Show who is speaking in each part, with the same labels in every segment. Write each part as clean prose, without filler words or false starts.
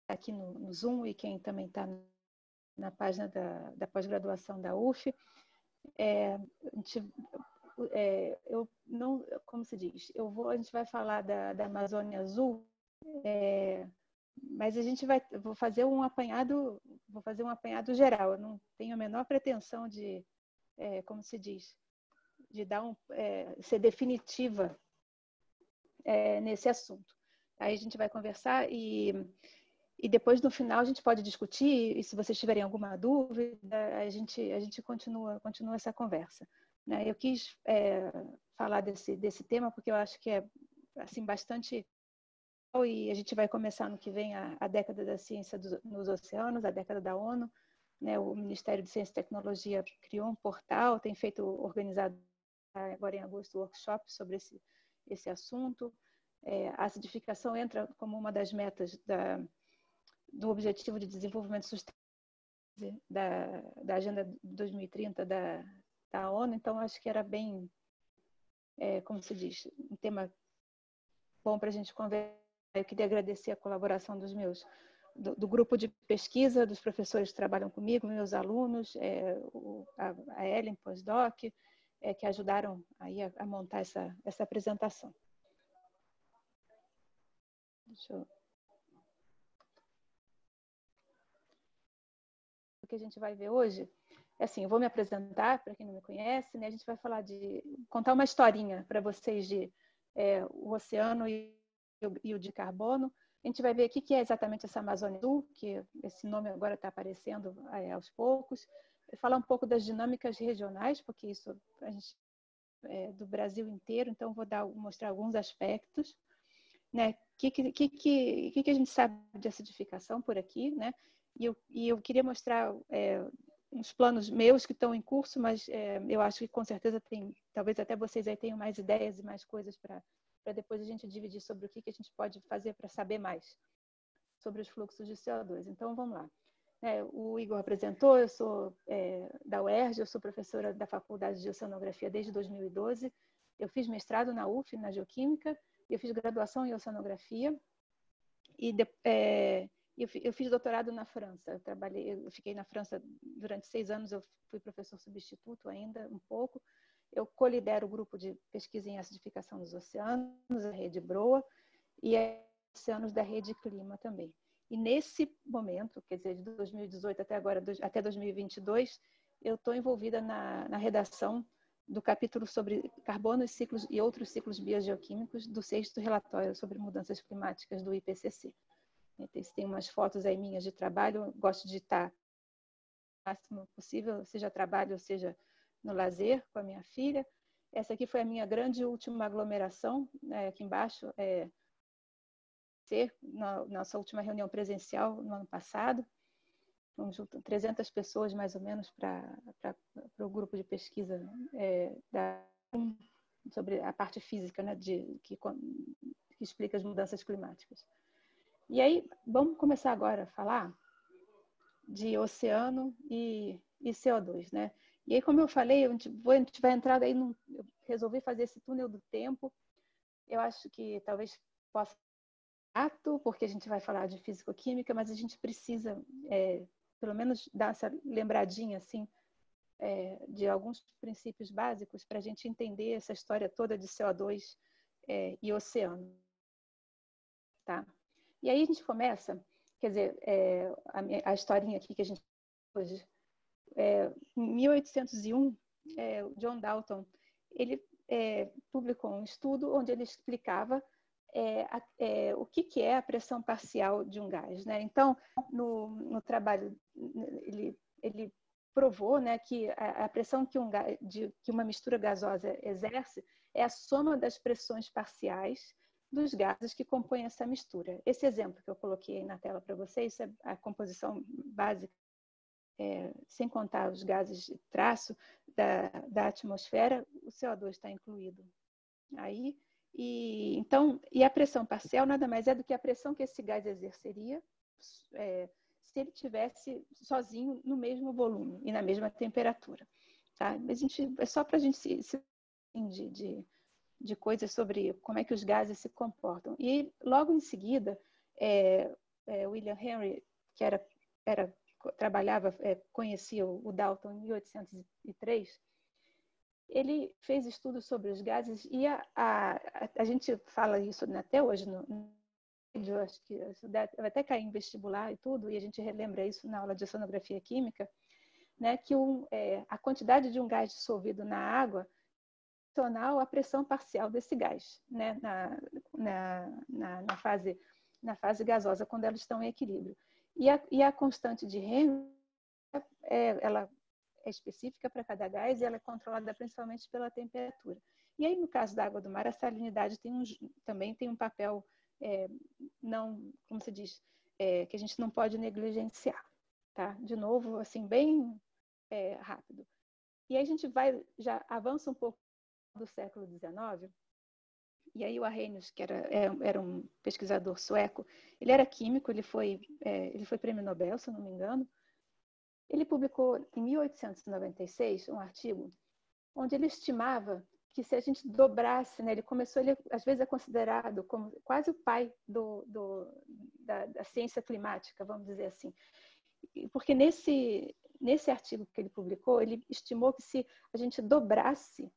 Speaker 1: aqui no Zoom e quem também está na página da pós-graduação da UF. Eu não, como se diz, a gente vai falar da Amazônia Azul, mas vou fazer um apanhado geral. Eu não tenho a menor pretensão de, como se diz, de ser definitiva nesse assunto. Aí a gente vai conversar e depois, no final, a gente pode discutir, e se vocês tiverem alguma dúvida, a gente continua essa conversa. Né? Eu quis falar desse tema porque eu acho que é assim, bastante... E a gente vai começar no que vem a década da ciência nos oceanos, a década da ONU. Né? O Ministério de Ciência e Tecnologia criou um portal, tem organizado agora em agosto workshops sobre esse assunto. A acidificação entra como uma das metas do Objetivo de Desenvolvimento Sustentável da Agenda 2030 da ONU. Então, acho que era bem, como se diz, um tema bom para a gente conversar. Eu queria agradecer a colaboração do grupo de pesquisa, dos professores que trabalham comigo, meus alunos, a Ellen, pós-doc, que ajudaram aí a montar essa apresentação. O que a gente vai ver hoje assim, eu vou me apresentar para quem não me conhece, né? A gente vai contar uma historinha para vocês de o oceano e o de carbono. A gente vai ver o que é exatamente essa Amazônia Azul, que esse nome agora está aparecendo aos poucos. Falar um pouco das dinâmicas regionais, porque isso a gente do Brasil inteiro, então vou mostrar alguns aspectos. Né? O que a gente sabe de acidificação por aqui, né? E eu queria mostrar uns planos meus que estão em curso, mas eu acho que com certeza talvez até vocês aí tenham mais ideias e mais coisas para depois a gente dividir sobre o que a gente pode fazer para saber mais sobre os fluxos de CO2. Então, vamos lá. O Igor apresentou, eu sou da UERJ, eu sou professora da Faculdade de Oceanografia desde 2012. Eu fiz mestrado na UF, na Geoquímica, eu fiz graduação em Oceanografia e eu fiz doutorado na França. Eu fiquei na França durante 6 anos, eu fui professor substituto ainda, um pouco. Eu colidero o grupo de pesquisa em acidificação dos oceanos, a rede BROA, e oceanos da rede Clima também. E nesse momento, quer dizer, de 2018 até agora, até 2022, eu estou envolvida na redação do capítulo sobre carbono e ciclos e outros ciclos biogeoquímicos do 6º relatório sobre mudanças climáticas do IPCC. Tem umas fotos aí minhas de trabalho, eu gosto de estar o máximo possível, seja trabalho ou seja no lazer com a minha filha. Essa aqui foi a minha grande última aglomeração, aqui embaixo, nossa última reunião presencial no ano passado. Vamos juntar 300 pessoas, mais ou menos, para o grupo de pesquisa sobre a parte física, né, que explica as mudanças climáticas. E aí, vamos começar agora a falar de oceano e CO2, né? E aí, como eu falei, a gente vai entrar aí, eu resolvi fazer esse túnel do tempo. Eu acho que talvez possa ser porque a gente vai falar de físico-química, mas a gente precisa, pelo menos, dar essa lembradinha, assim, de alguns princípios básicos para a gente entender essa história toda de CO2 e oceano. Tá? E aí a gente começa, quer dizer, a historinha aqui que a gente hoje. Em 1801, o John Dalton, ele publicou um estudo onde ele explicava o que é a pressão parcial de um gás. Né? Então, no trabalho, ele provou, né, que a pressão que uma mistura gasosa exerce é a soma das pressões parciais dos gases que compõem essa mistura. Esse exemplo que eu coloquei na tela para vocês é a composição básica, sem contar os gases de traço da atmosfera, o CO2 está incluído aí. E a pressão parcial nada mais é do que a pressão que esse gás exerceria se ele estivesse sozinho no mesmo volume e na mesma temperatura. Tá? É só para a gente se de coisas sobre como é que os gases se comportam. E logo em seguida, William Henry, que conhecia o Dalton em 1803, ele fez estudos sobre os gases e a gente fala isso até hoje eu acho que vai até cair em vestibular e tudo, e a gente relembra isso na aula de oceanografia química, né, que a quantidade de um gás dissolvido na água é proporcional à pressão parcial desse gás, né, na fase gasosa, quando elas estão em equilíbrio. E a constante de Henry, ela é específica para cada gás e ela é controlada principalmente pela temperatura. E aí, no caso da água do mar, a salinidade também tem um papel, não, como se diz, que a gente não pode negligenciar. Tá? De novo, assim, bem rápido. E aí a gente já avança um pouco do século XIX, e aí o Arrhenius, que era um pesquisador sueco, ele era químico, ele foi prêmio Nobel, se eu não me engano. Ele publicou em 1896 um artigo onde ele estimava que se a gente dobrasse, né, ele às vezes é considerado como quase o pai da ciência climática, vamos dizer assim, porque nesse artigo que ele publicou, ele estimou que se a gente dobrasse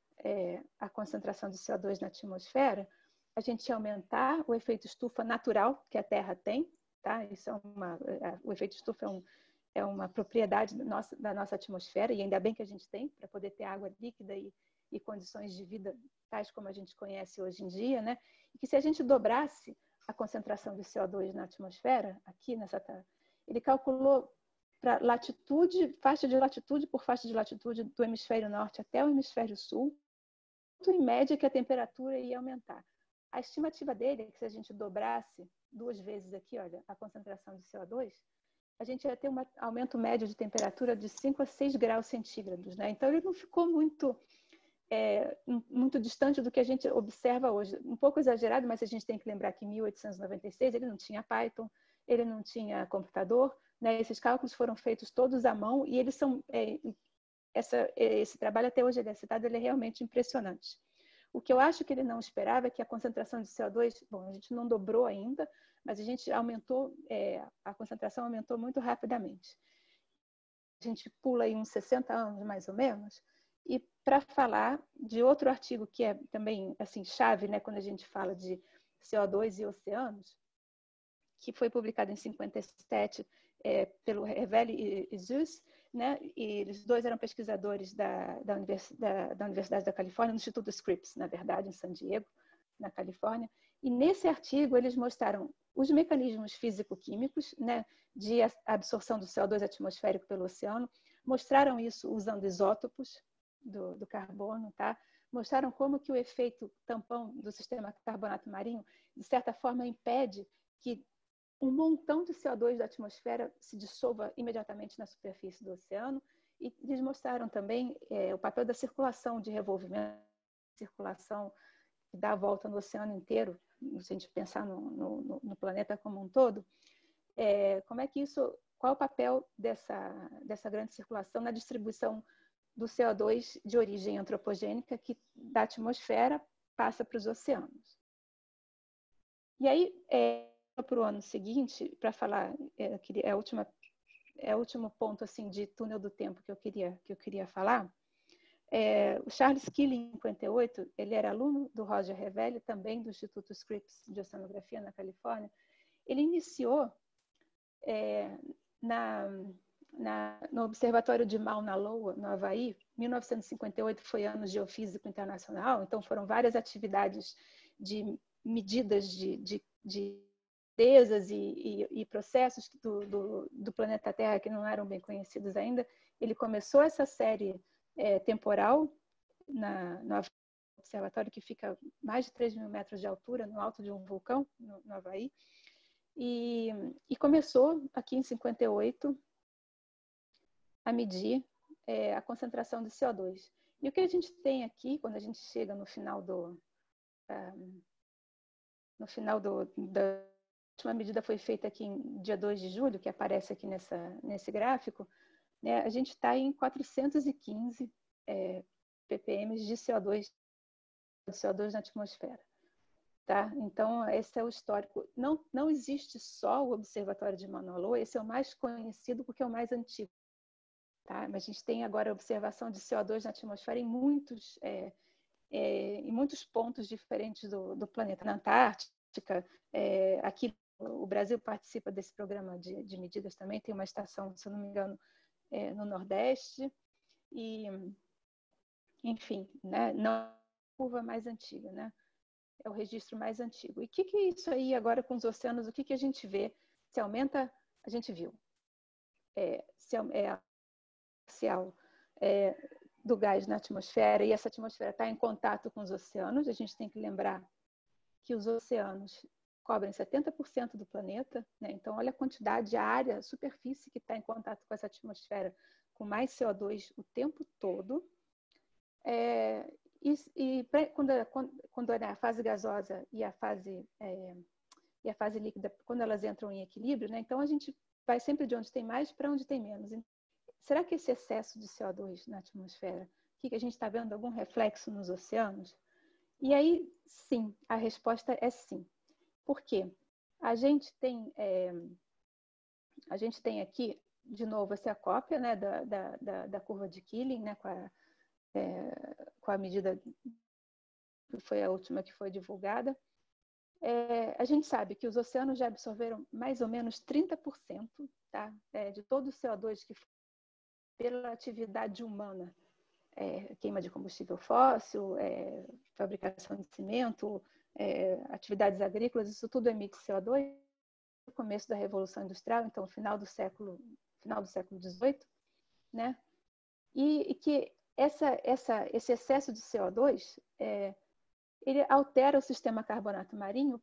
Speaker 1: a concentração de CO2 na atmosfera, a gente ia aumentar o efeito estufa natural que a Terra tem, tá? Isso o efeito estufa é uma propriedade da nossa atmosfera, e ainda bem que a gente tem, para poder ter água líquida e condições de vida tais como a gente conhece hoje em dia, né? E que se a gente dobrasse a concentração de CO2 na atmosfera, aqui ele calculou para faixa de latitude por faixa de latitude do hemisfério norte até o hemisfério sul, em média que a temperatura ia aumentar. A estimativa dele é que se a gente dobrasse 2 vezes aqui, olha, a concentração de CO2, a gente ia ter um aumento médio de temperatura de 5 a 6 graus centígrados, né? Então, ele não ficou muito distante do que a gente observa hoje. Um pouco exagerado, mas a gente tem que lembrar que em 1896 ele não tinha Python, ele não tinha computador, né? Esses cálculos foram feitos todos à mão e eles são... esse trabalho até hoje ele é citado, ele é realmente impressionante. O que eu acho que ele não esperava é que a concentração de CO2, bom, a gente não dobrou ainda, mas a gente aumentou, a concentração aumentou muito rapidamente. A gente pula aí uns 60 anos, mais ou menos, e para falar de outro artigo que é também assim chave, né, quando a gente fala de CO2 e oceanos, que foi publicado em 57 pelo Revelli e Zeus, né? E eles dois eram pesquisadores da Universidade da Califórnia, no Instituto Scripps, na verdade, em San Diego, na Califórnia. E nesse artigo eles mostraram os mecanismos físico-químicos, né, de absorção do CO2 atmosférico pelo oceano, mostraram isso usando isótopos do carbono, tá? Mostraram como que o efeito tampão do sistema carbonato marinho, de certa forma, impede que um montão de CO2 da atmosfera se dissolva imediatamente na superfície do oceano. E eles mostraram também o papel da circulação de revolvimento, circulação que dá a volta no oceano inteiro, se a gente pensar no planeta como um todo. Como é que qual é o papel dessa grande circulação na distribuição do CO2 de origem antropogênica que da atmosfera passa para os oceanos? E aí, para o ano seguinte, para falar, o último ponto assim de túnel do tempo que eu queria falar. O Charles Keeling, em 58, ele era aluno do Roger Revelli, também do Instituto Scripps de Oceanografia na Califórnia. Ele iniciou no Observatório de Mauna Loa, no Havaí. 1958 foi ano geofísico internacional, então foram várias atividades de medidas de empresas e processos do planeta Terra que não eram bem conhecidos ainda. Ele começou essa série temporal no observatório, que fica mais de 3.000 metros de altura, no alto de um vulcão, no Havaí. E começou, aqui em 58, a medir a concentração de CO2. E o que a gente tem aqui, quando a gente chega no final da última medida foi feita aqui em dia 2 de julho, que aparece aqui nesse gráfico, né, a gente está em 415 ppm de CO2 na atmosfera. tá? Então, esse é o histórico. Não existe só o Observatório de Mauna Loa, esse é o mais conhecido porque é o mais antigo. Tá? Mas a gente tem agora a observação de CO2 na atmosfera em muitos pontos diferentes do planeta. Na Antártica, aqui o Brasil participa desse programa de medidas também, tem uma estação, se eu não me engano, no Nordeste, e, enfim, né? Não é a curva mais antiga, né? É o registro mais antigo. E o que é isso aí agora com os oceanos? O que a gente vê? Se aumenta, a gente viu. Parcial do gás na atmosfera, e essa atmosfera está em contato com os oceanos. A gente tem que lembrar que os oceanos cobrem 70% do planeta, né? Então, olha a quantidade, a área, a superfície que está em contato com essa atmosfera, com mais CO2 o tempo todo. Quando a fase gasosa e a fase líquida, quando elas entram em equilíbrio, né? Então a gente vai sempre de onde tem mais para onde tem menos. Será que esse excesso de CO2 na atmosfera, que a gente está vendo algum reflexo nos oceanos? E aí, sim, a resposta é sim. Por quê? A gente tem aqui, de novo, essa cópia, né, da curva de Keeling, né, com a medida que foi a última que foi divulgada. A gente sabe que os oceanos já absorveram mais ou menos 30%, tá, de todo o CO2 que foi pela atividade humana. Queima de combustível fóssil, fabricação de cimento, atividades agrícolas, isso tudo emite CO2 no começo da Revolução Industrial, então final do século XVIII, né? E que esse excesso de CO2 ele altera o sistema carbonato marinho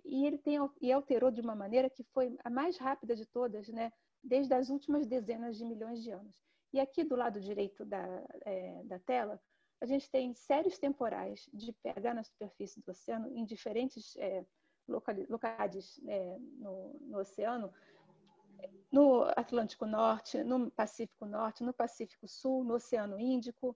Speaker 1: e alterou de uma maneira que foi a mais rápida de todas, né? Desde as últimas dezenas de milhões de anos. E aqui do lado direito da tela, a gente tem séries temporais de pH na superfície do oceano em diferentes localidades no oceano, no Atlântico Norte, no Pacífico Norte, no Pacífico Sul, no Oceano Índico,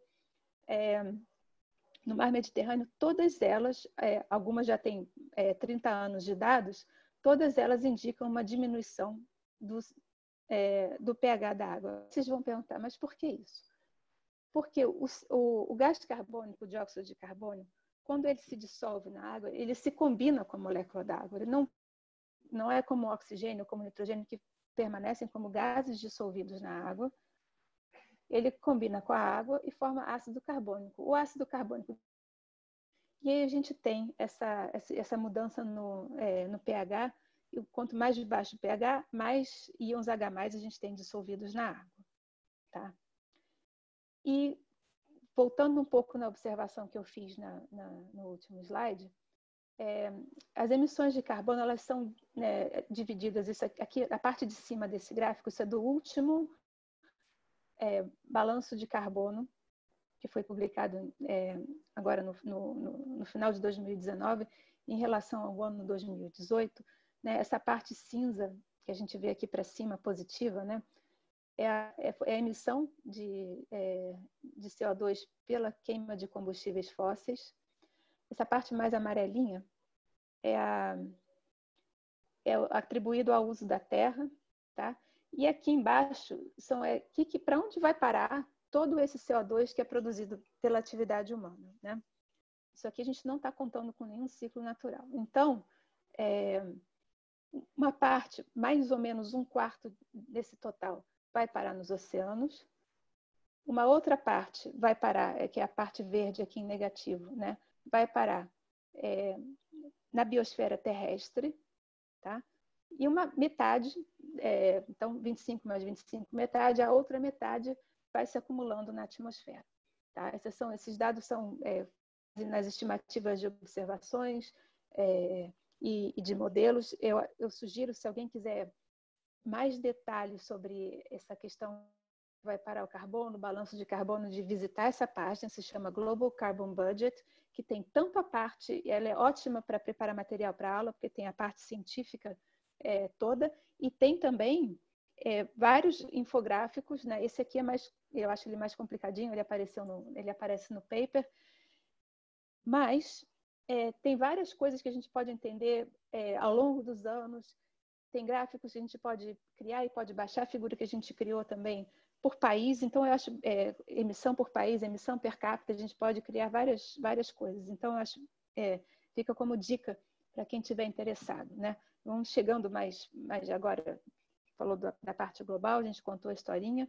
Speaker 1: no Mar Mediterrâneo. Todas elas, algumas já têm 30 anos de dados, todas elas indicam uma diminuição do pH da água. Vocês vão perguntar, mas por que isso? Porque o gás carbônico, o dióxido de carbono, quando ele se dissolve na água, ele se combina com a molécula da água. Ele não é como o oxigênio, como o nitrogênio, que permanecem como gases dissolvidos na água. Ele combina com a água e forma ácido carbônico. O ácido carbônico. E aí a gente tem essa mudança no pH. E quanto mais de baixo o pH, mais íons H+ a gente tem dissolvidos na água. Tá? E voltando um pouco na observação que eu fiz no último slide, as emissões de carbono, elas são divididas. Isso aqui, a parte de cima desse gráfico, isso é do último balanço de carbono, que foi publicado agora no final de 2019, em relação ao ano 2018. Né? Essa parte cinza, que a gente vê aqui para cima, positiva, né? É a emissão de CO2 pela queima de combustíveis fósseis. Essa parte mais amarelinha é atribuído ao uso da terra, tá? E aqui embaixo para onde vai parar todo esse CO2 que é produzido pela atividade humana, né? Isso aqui a gente não está contando com nenhum ciclo natural. Então, uma parte, mais ou menos 1/4 desse total, vai parar nos oceanos. Uma outra parte vai parar, que é a parte verde aqui em negativo, né? Vai parar na biosfera terrestre, tá? E uma metade, então 25 mais 25, metade, a outra metade vai se acumulando na atmosfera. Tá? Esses dados são nas estimativas de observações e de modelos. Eu sugiro, se alguém quiser mais detalhes sobre essa questão vai parar o carbono, o balanço de carbono, de visitar essa página, se chama Global Carbon Budget, que tem tanto a parte, ela é ótima para preparar material para aula, porque tem a parte científica toda, e tem também vários infográficos, né? Esse aqui eu acho ele mais complicadinho, ele aparece no paper, mas tem várias coisas que a gente pode entender ao longo dos anos. Tem gráficos que a gente pode criar e pode baixar, a figura que a gente criou também por país. Então, eu acho emissão por país, emissão per capita, a gente pode criar várias coisas. Então, eu acho fica como dica para quem estiver interessado, né? Vamos chegando mais agora, falou da parte global, a gente contou a historinha.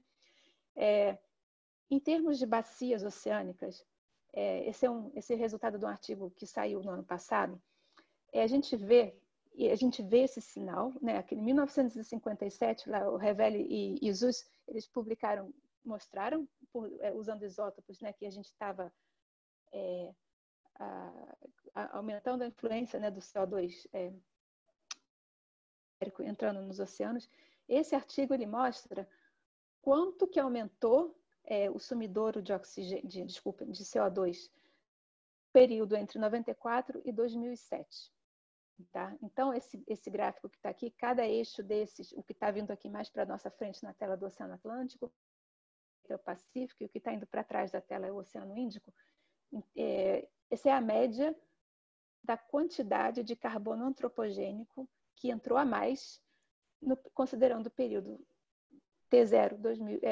Speaker 1: Em termos de bacias oceânicas, esse é resultado de um artigo que saiu no ano passado. A gente vê esse sinal, né? Aqui, em 1957, lá, o Revelli e Isus, eles mostraram, usando isótopos, né, que a gente estava aumentando a influência, né, do CO2 entrando nos oceanos. Esse artigo ele mostra quanto que aumentou o sumidouro de CO2 no período entre 94 e 2007. Tá? Então, esse gráfico que está aqui, cada eixo desses, o que está vindo aqui mais para a nossa frente na tela do Oceano Atlântico, é o Pacífico, e o que está indo para trás da tela é o Oceano Índico. Essa é a média da quantidade de carbono antropogênico que entrou a mais, considerando o período T0,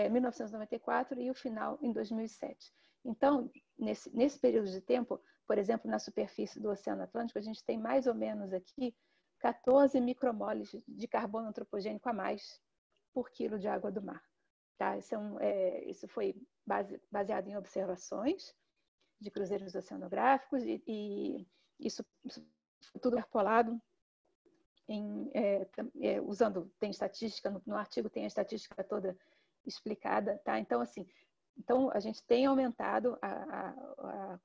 Speaker 1: 1994, e o final em 2007. Então, nesse período de tempo, por exemplo, na superfície do Oceano Atlântico, a gente tem mais ou menos aqui 14 micromoles de carbono antropogênico a mais por quilo de água do mar. Tá? Isso foi baseado em observações de cruzeiros oceanográficos e isso tudo interpolado usando, tem estatística, no artigo tem a estatística toda explicada. Tá? Então, assim, a gente tem aumentado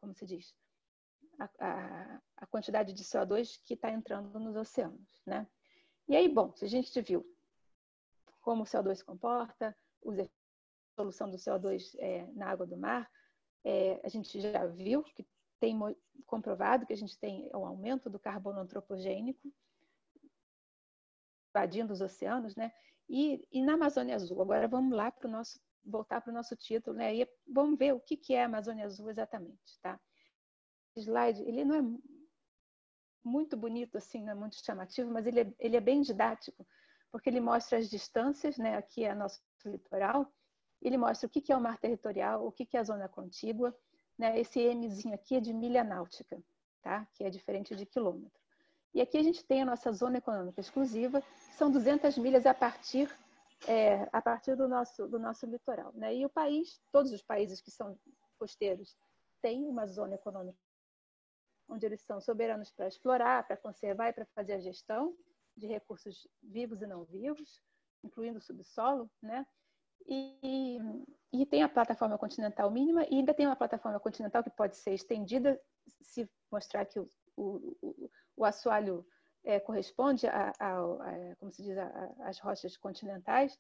Speaker 1: como se diz, a quantidade de CO2 que está entrando nos oceanos, né? E aí, bom, se a gente viu como o CO2 se comporta, a solução do CO2 na água do mar, a gente já viu que tem comprovado que a gente tem o aumento do carbono antropogênico invadindo os oceanos, né? E na Amazônia Azul, agora vamos lá voltar para o nosso título, né? E vamos ver o que é a Amazônia Azul exatamente, tá? Slide, ele não é muito bonito, assim, não é muito chamativo, mas ele é bem didático, porque ele mostra as distâncias, né? Aqui é nosso litoral, ele mostra o que é o mar territorial, o que é a zona contígua, né? Esse Mzinho aqui é de milha náutica, tá? Que é diferente de quilômetro. E aqui a gente tem a nossa zona econômica exclusiva, que são 200 milhas a partir do nosso litoral, né? E todos os países que são costeiros têm uma zona econômica onde eles são soberanos para explorar, para conservar e para fazer a gestão de recursos vivos e não vivos, incluindo o subsolo, né? E tem a plataforma continental mínima e ainda tem uma plataforma continental que pode ser estendida se mostrar que o assoalho corresponde como se diz, às rochas continentais.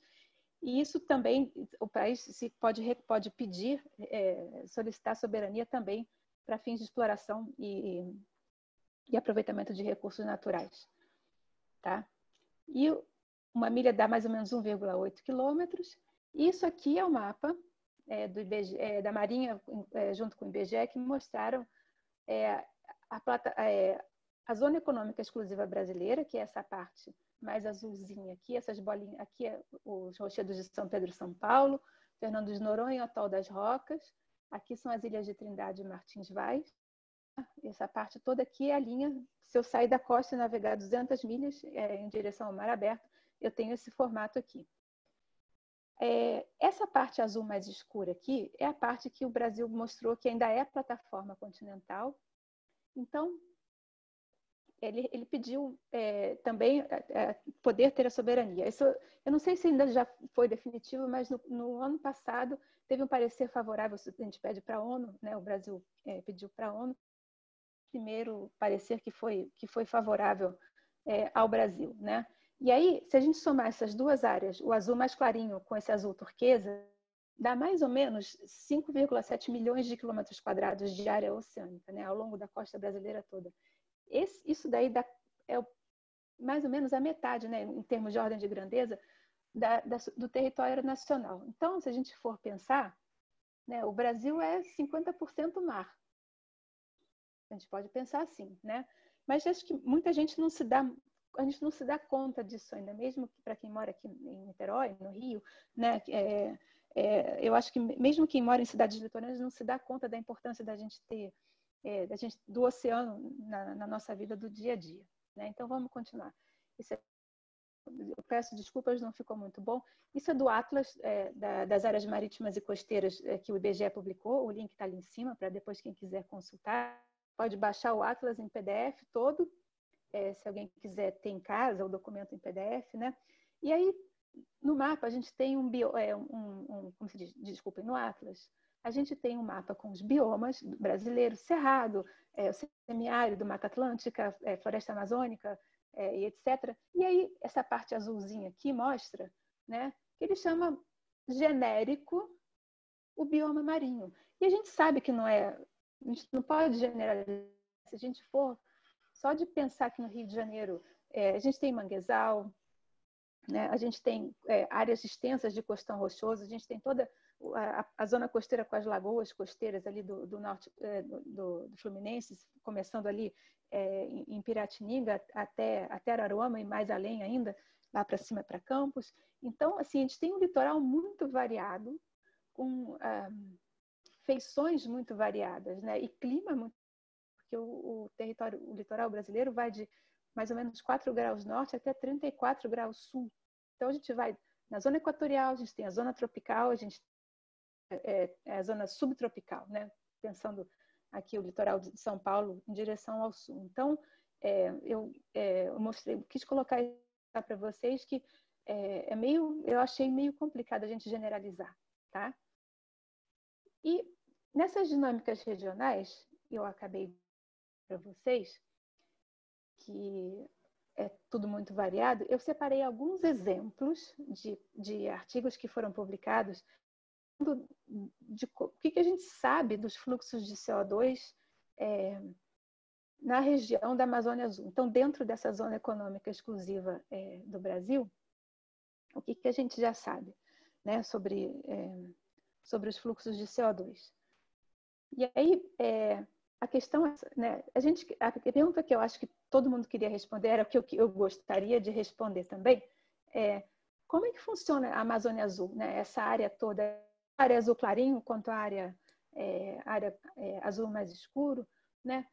Speaker 1: E isso também, o país pode pedir, solicitar soberania também para fins de exploração e aproveitamento de recursos naturais. Tá? E uma milha dá mais ou menos 1,8 quilômetros. Isso aqui é o mapa do IBGE, da Marinha, junto com o IBGE, que mostraram a Zona Econômica Exclusiva Brasileira, que é essa parte mais azulzinha aqui, essas bolinhas, aqui é os rochedos de São Pedro e São Paulo, Fernando de Noronha e Atol das Rocas. Aqui são as ilhas de Trindade e Martins Vaz. Essa parte toda aqui é a linha. Se eu sair da costa e navegar 200 milhas em direção ao mar aberto, eu tenho esse formato aqui. Essa parte azul mais escura aqui é a parte que o Brasil mostrou que ainda é plataforma continental. Então, ele pediu também poder ter a soberania. Isso, eu não sei se ainda já foi definitivo, mas no ano passado teve um parecer favorável, a gente pede para a ONU, né? O Brasil pediu para a ONU, primeiro parecer que foi favorável ao Brasil, né? E aí, se a gente somar essas duas áreas, o azul mais clarinho com esse azul turquesa, dá mais ou menos 5,7 milhões de quilômetros quadrados de área oceânica, né? Ao longo da costa brasileira toda. Isso daí é mais ou menos a metade, né, em termos de ordem de grandeza, do território nacional. Então, se a gente for pensar, né, o Brasil é 50% mar. A gente pode pensar assim, né? Mas acho que muita gente não se dá, a gente não se dá conta disso ainda, mesmo para quem mora aqui em Niterói, no Rio, né? Eu acho que mesmo quem mora em cidades litorâneas não se dá conta da importância da gente ter, do oceano na nossa vida do dia a dia, né? Então vamos continuar. Eu peço desculpas, não ficou muito bom. Isso é do Atlas das áreas marítimas e costeiras que o IBGE publicou. O link está ali em cima para depois quem quiser consultar. Pode baixar o Atlas em PDF todo, se alguém quiser ter em casa o documento em PDF, né? E aí, no mapa, a gente tem como se diz? Desculpem, no Atlas, a gente tem um mapa com os biomas brasileiros, Cerrado, o semiárido, Mata Atlântica, Floresta Amazônica, e etc. E aí, essa parte azulzinha aqui mostra, né, que ele chama genérico o bioma marinho. E a gente sabe que a gente não pode generalizar. Se a gente for só de pensar que no Rio de Janeiro a gente tem manguezal, né, a gente tem áreas extensas de costão rochoso, a gente tem toda a zona costeira com as lagoas costeiras ali do norte do Fluminense, começando ali em Piratininga até Araruama e mais além ainda, lá para cima para Campos. Então, assim, a gente tem um litoral muito variado, com feições muito variadas, né? E clima muito, porque o litoral brasileiro vai de mais ou menos 4 graus norte até 34 graus sul. Então, a gente vai na zona equatorial, a gente tem a zona tropical, a gente a zona subtropical, né? Pensando aqui o litoral de São Paulo em direção ao sul. Então, eu quis colocar para vocês que eu achei meio complicado a gente generalizar, tá? E nessas dinâmicas regionais, eu acabei para vocês que é tudo muito variado, eu separei alguns exemplos de artigos que foram publicados de o que a gente sabe dos fluxos de CO2 na região da Amazônia Azul. Então, dentro dessa zona econômica exclusiva do Brasil, o que a gente já sabe, né, sobre os fluxos de CO2. E aí, a questão, né, a pergunta que eu acho que todo mundo queria responder, era o que eu gostaria de responder também, como é que funciona a Amazônia Azul, né? Essa área toda, a área azul clarinho quanto a área azul mais escuro, né?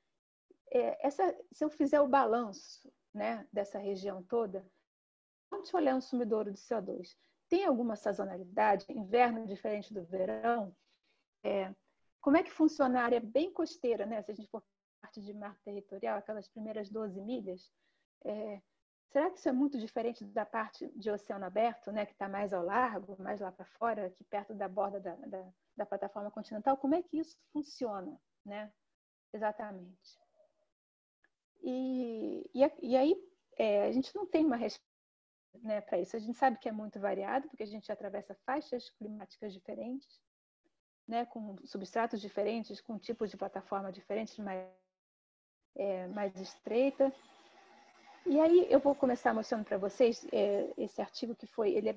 Speaker 1: Se eu fizer o balanço, né, dessa região toda, vamos olhar um sumidouro de CO2. Tem alguma sazonalidade? Inverno diferente do verão? Como é que funciona a área bem costeira, né? Se a gente for parte de mar territorial, aquelas primeiras 12 milhas, será que isso é muito diferente da parte de oceano aberto, né? Que está mais ao largo, mais lá para fora, aqui perto da borda da plataforma continental? Como é que isso funciona, né? Exatamente. E aí, a gente não tem uma resposta, né, para isso. A gente sabe que é muito variado, porque a gente atravessa faixas climáticas diferentes, né, com substratos diferentes, com tipos de plataforma diferentes, mais estreita. E aí eu vou começar mostrando para vocês esse artigo ele é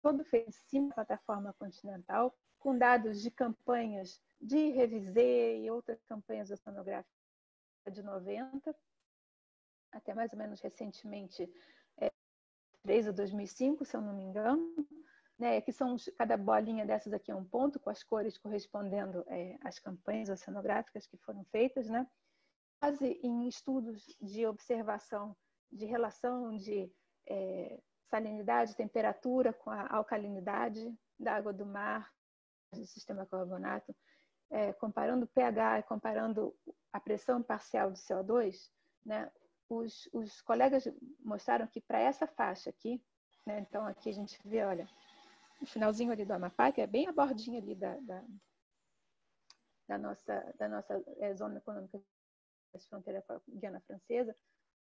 Speaker 1: todo feito em cima da plataforma continental, com dados de campanhas de Revisê e outras campanhas oceanográficas de 90, até mais ou menos recentemente, 2003 ou 2005, se eu não me engano, né, que cada bolinha dessas aqui é um ponto, com as cores correspondendo às campanhas oceanográficas que foram feitas, né? Base em estudos de observação de relação de salinidade, temperatura com a alcalinidade da água do mar, do sistema carbonato, comparando o pH e comparando a pressão parcial do CO2, né? Os colegas mostraram que para essa faixa aqui, né, então aqui a gente vê, olha, o finalzinho ali do Amapá, que é bem a bordinha ali da nossa zona econômica de fronteira com a Guiana Francesa,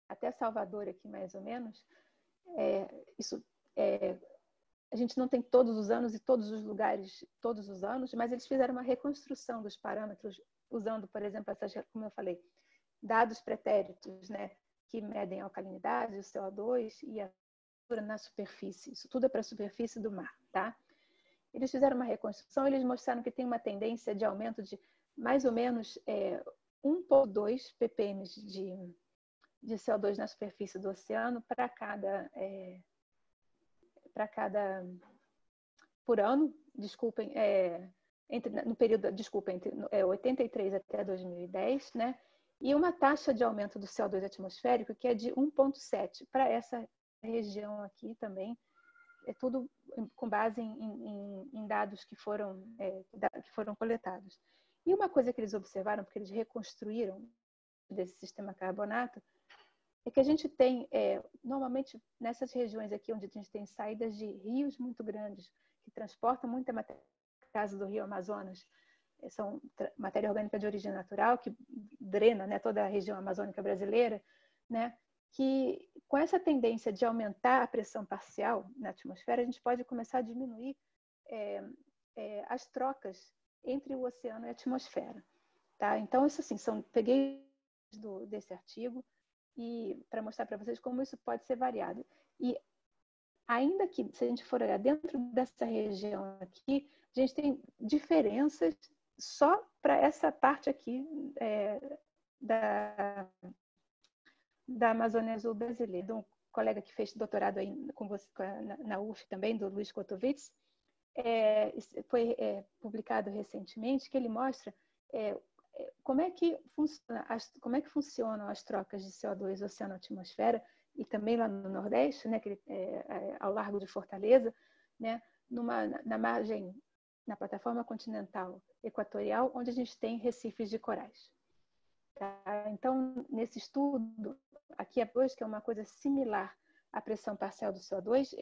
Speaker 1: até Salvador aqui mais ou menos, a gente não tem todos os anos e todos os lugares todos os anos, mas eles fizeram uma reconstrução dos parâmetros usando, por exemplo, como eu falei, dados pretéritos, né, que medem a alcalinidade, o CO2 e a temperatura na superfície. Isso tudo é para a superfície do mar, tá? Eles fizeram uma reconstrução, eles mostraram que tem uma tendência de aumento de mais ou menos 1,2 ppm de CO2 na superfície do oceano para cada por ano, desculpem, no período, entre 83 até 2010, né? E uma taxa de aumento do CO2 atmosférico que é de 1,7 para essa região aqui também. É tudo com base em dados que foram coletados. E uma coisa que eles observaram, porque eles reconstruíram desse sistema carbonato, é que a gente tem, normalmente, nessas regiões aqui onde a gente tem saídas de rios muito grandes, que transportam muita matéria, no caso do Rio Amazonas, são matéria orgânica de origem natural, que drena, né, toda a região amazônica brasileira, né, que com essa tendência de aumentar a pressão parcial na atmosfera, a gente pode começar a diminuir as trocas entre o oceano e a atmosfera. Tá? Então, isso assim, peguei desse artigo e para mostrar para vocês como isso pode ser variado. E ainda que, se a gente for olhar dentro dessa região aqui, a gente tem diferenças só para essa parte aqui da Amazônia Azul brasileira, de um colega que fez doutorado aí com você, na UF também, do Luiz Kotovitz, foi publicado recentemente, que ele mostra como é que funcionam as trocas de CO2 oceano-atmosfera e também lá no Nordeste, né, ao largo de Fortaleza, né, na margem, na plataforma continental equatorial, onde a gente tem recifes de corais. Tá? Então, nesse estudo, aqui que é uma coisa similar à pressão parcial do CO2,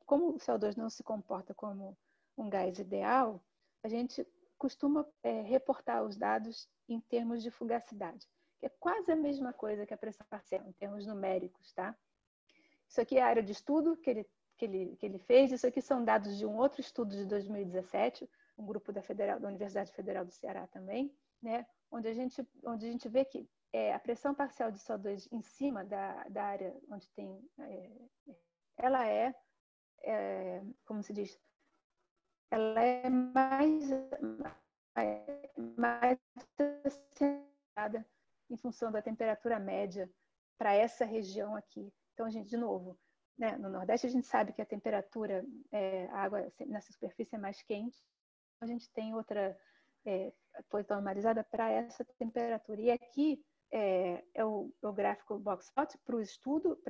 Speaker 1: como o CO2 não se comporta como um gás ideal, a gente costuma reportar os dados em termos de fugacidade, que é quase a mesma coisa que a pressão parcial, em termos numéricos. Tá? Isso aqui é a área de estudo que ele fez, isso aqui são dados de um outro estudo de 2017, um grupo da Universidade Federal do Ceará também, né? onde a gente vê que a pressão parcial de CO2 em cima da área onde tem, ela como se diz, ela é mais acentuada em função da temperatura média para essa região aqui. Então, a gente, de novo, né, no Nordeste a gente sabe que a temperatura, a água nessa superfície é mais quente, a gente tem outra, foi normalizada para essa temperatura. E aqui é o gráfico boxplot para o estudo,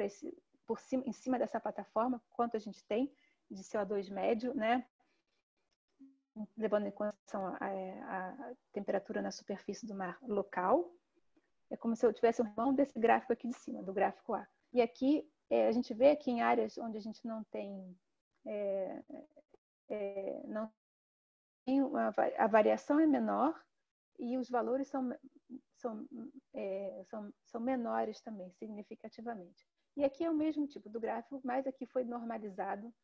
Speaker 1: em cima dessa plataforma, quanto a gente tem de CO2 médio, né? Levando em consideração a temperatura na superfície do mar local. É como se eu tivesse um irmão desse gráfico aqui de cima, do gráfico A. E aqui, a gente vê que em áreas onde a gente não tem a variação é menor e os valores são menores também, significativamente. E aqui é o mesmo tipo do gráfico, mas aqui foi normalizado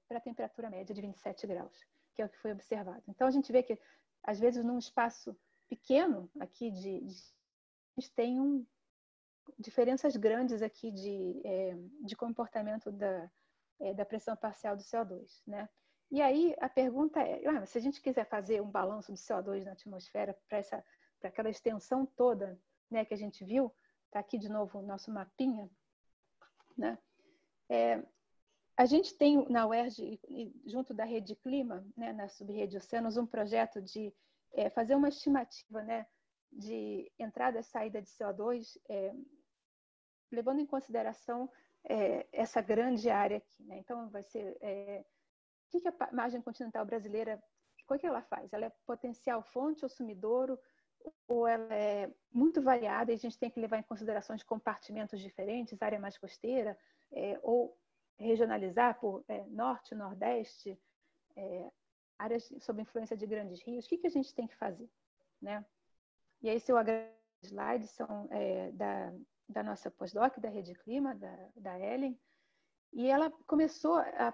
Speaker 1: para a temperatura média de 27 graus, que é o que foi observado. Então, a gente vê que, às vezes, num espaço pequeno aqui, a gente tem diferenças grandes aqui de comportamento da pressão parcial do CO2, né? E aí a pergunta se a gente quiser fazer um balanço do CO2 na atmosfera para aquela extensão toda, né, que a gente viu, está aqui de novo o nosso mapinha, né? A gente tem na UERJ, junto da Rede Clima, né, na Subrede Oceanos, um projeto de fazer uma estimativa, né, de entrada e saída de CO2, levando em consideração essa grande área aqui, né? Então, vai ser o que a margem continental brasileira, o que ela faz? Ela é potencial fonte ou sumidouro, ou ela é muito variada e a gente tem que levar em consideração de compartimentos diferentes, área mais costeira, ou regionalizar por norte, nordeste, áreas sob influência de grandes rios? O que a gente tem que fazer, né? E aí, seu slide são da nossa pós-doc, da Rede Clima, da Ellen, e ela começou a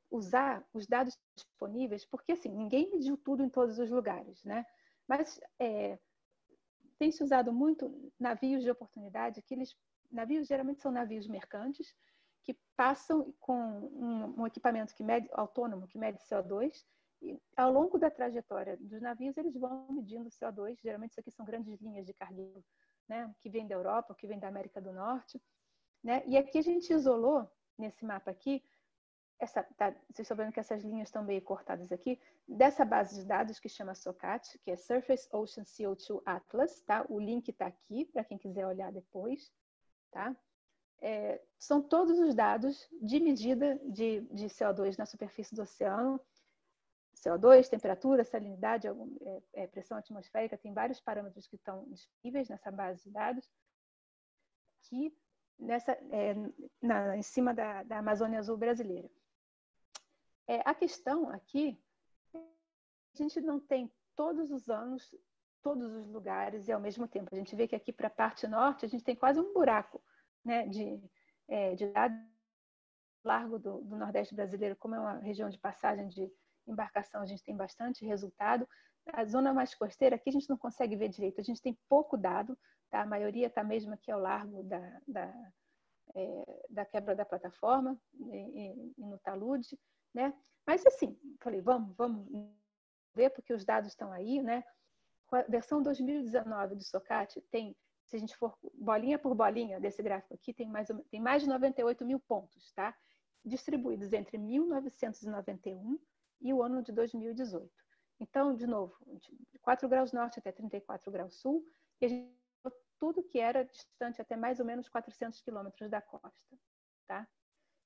Speaker 1: usar os dados disponíveis, porque assim, ninguém mediu tudo em todos os lugares, né? Mas tem se usado muito navios de oportunidade, navios geralmente são navios mercantes, que passam com um equipamento autônomo que mede CO2 E, ao longo da trajetória dos navios, eles vão medindo o CO2. Geralmente, isso aqui são grandes linhas de cargueiro, né, que vem da Europa, que vem da América do Norte. Né? E aqui a gente isolou, nesse mapa aqui, vocês estão vendo que essas linhas estão meio cortadas aqui, dessa base de dados que chama SOCAT, que é Surface Ocean CO2 Atlas. Tá? O link está aqui, para quem quiser olhar depois. Tá? São todos os dados de medida de CO2 na superfície do oceano. CO2, temperatura, salinidade, pressão atmosférica, tem vários parâmetros que estão disponíveis nessa base de dados, que em cima da Amazônia Azul brasileira. A questão aqui, a gente não tem todos os anos, todos os lugares e ao mesmo tempo. A gente vê que aqui para a parte norte, a gente tem quase um buraco, né, de dados largo do Nordeste brasileiro, como é uma região de passagem de embarcação, a gente tem bastante resultado. A zona mais costeira, aqui a gente não consegue ver direito, a gente tem pouco dado, tá? A maioria está mesmo aqui ao largo da quebra da plataforma e no talude, né? Mas assim, falei, vamos ver, porque os dados estão aí, né? A versão 2019 do SOCAT tem, se a gente for bolinha por bolinha desse gráfico aqui, tem mais de 98 mil pontos, tá? Distribuídos entre 1991 e o ano de 2018. Então, de novo, de 4 graus norte até 34 graus sul, e a gente tudo que era distante até mais ou menos 400 quilômetros da costa. Tá?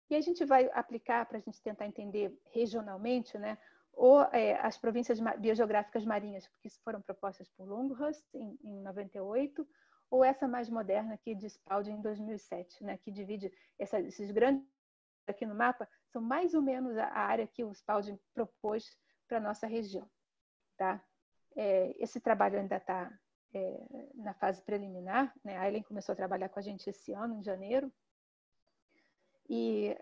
Speaker 1: E a gente vai aplicar, para a gente tentar entender regionalmente, né, ou as províncias biogeográficas marinhas, que foram propostas por Longhurst em 98, ou essa mais moderna aqui de Spalding em 2007, né, que divide esses grandes aqui no mapa, são mais ou menos a área que o Spalding propôs para a nossa região. Tá? Esse trabalho ainda está na fase preliminar, né? A Ellen começou a trabalhar com a gente esse ano, em janeiro, e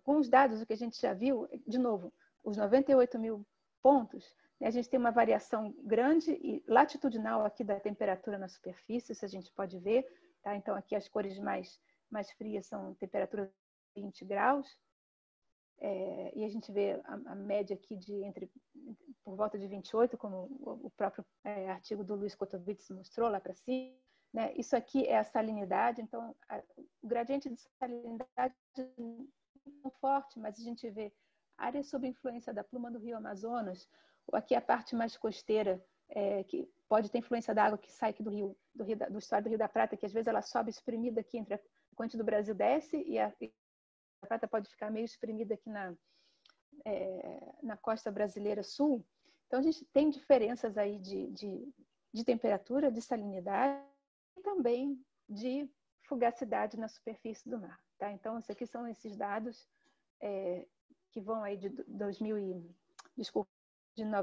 Speaker 1: com os dados, o que a gente já viu, de novo, os 98 mil pontos, né? A gente tem uma variação grande e latitudinal aqui da temperatura na superfície, isso a gente pode ver, tá? Então aqui as cores mais frias são temperaturas de 20 graus, e a gente vê a média aqui por volta de 28, como o próprio artigo do Luiz Kotovits mostrou lá para cima. Né? Isso aqui é a salinidade, então o gradiente de salinidade não é forte, mas a gente vê áreas sob influência da pluma do Rio Amazonas, ou aqui a parte mais costeira, que pode ter influência da água que sai aqui do estado do Rio da Prata, que às vezes ela sobe espremida aqui entre a corrente do Brasil desce e a prata pode ficar meio espremida aqui na costa brasileira sul. Então, a gente tem diferenças aí de temperatura, de salinidade e também de fugacidade na superfície do mar. Tá? Então, esses aqui são esses dados que vão aí de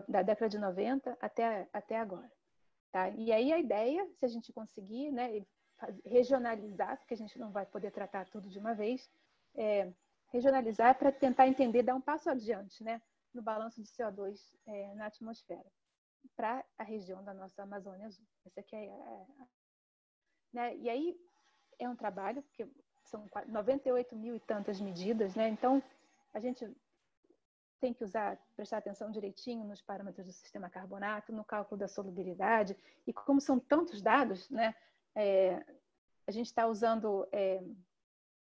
Speaker 1: da década de 90 até agora. Tá? E aí a ideia, se a gente conseguir, né, regionalizar, porque a gente não vai poder tratar tudo de uma vez, regionalizar para tentar entender, dar um passo adiante, né, no balanço de CO2 na atmosfera para a região da nossa Amazônia Azul. Essa aqui né? E aí é um trabalho, porque são 98 mil e tantas medidas, né? Então a gente tem que prestar atenção direitinho nos parâmetros do sistema carbonato, no cálculo da solubilidade, e como são tantos dados, né, a gente está usando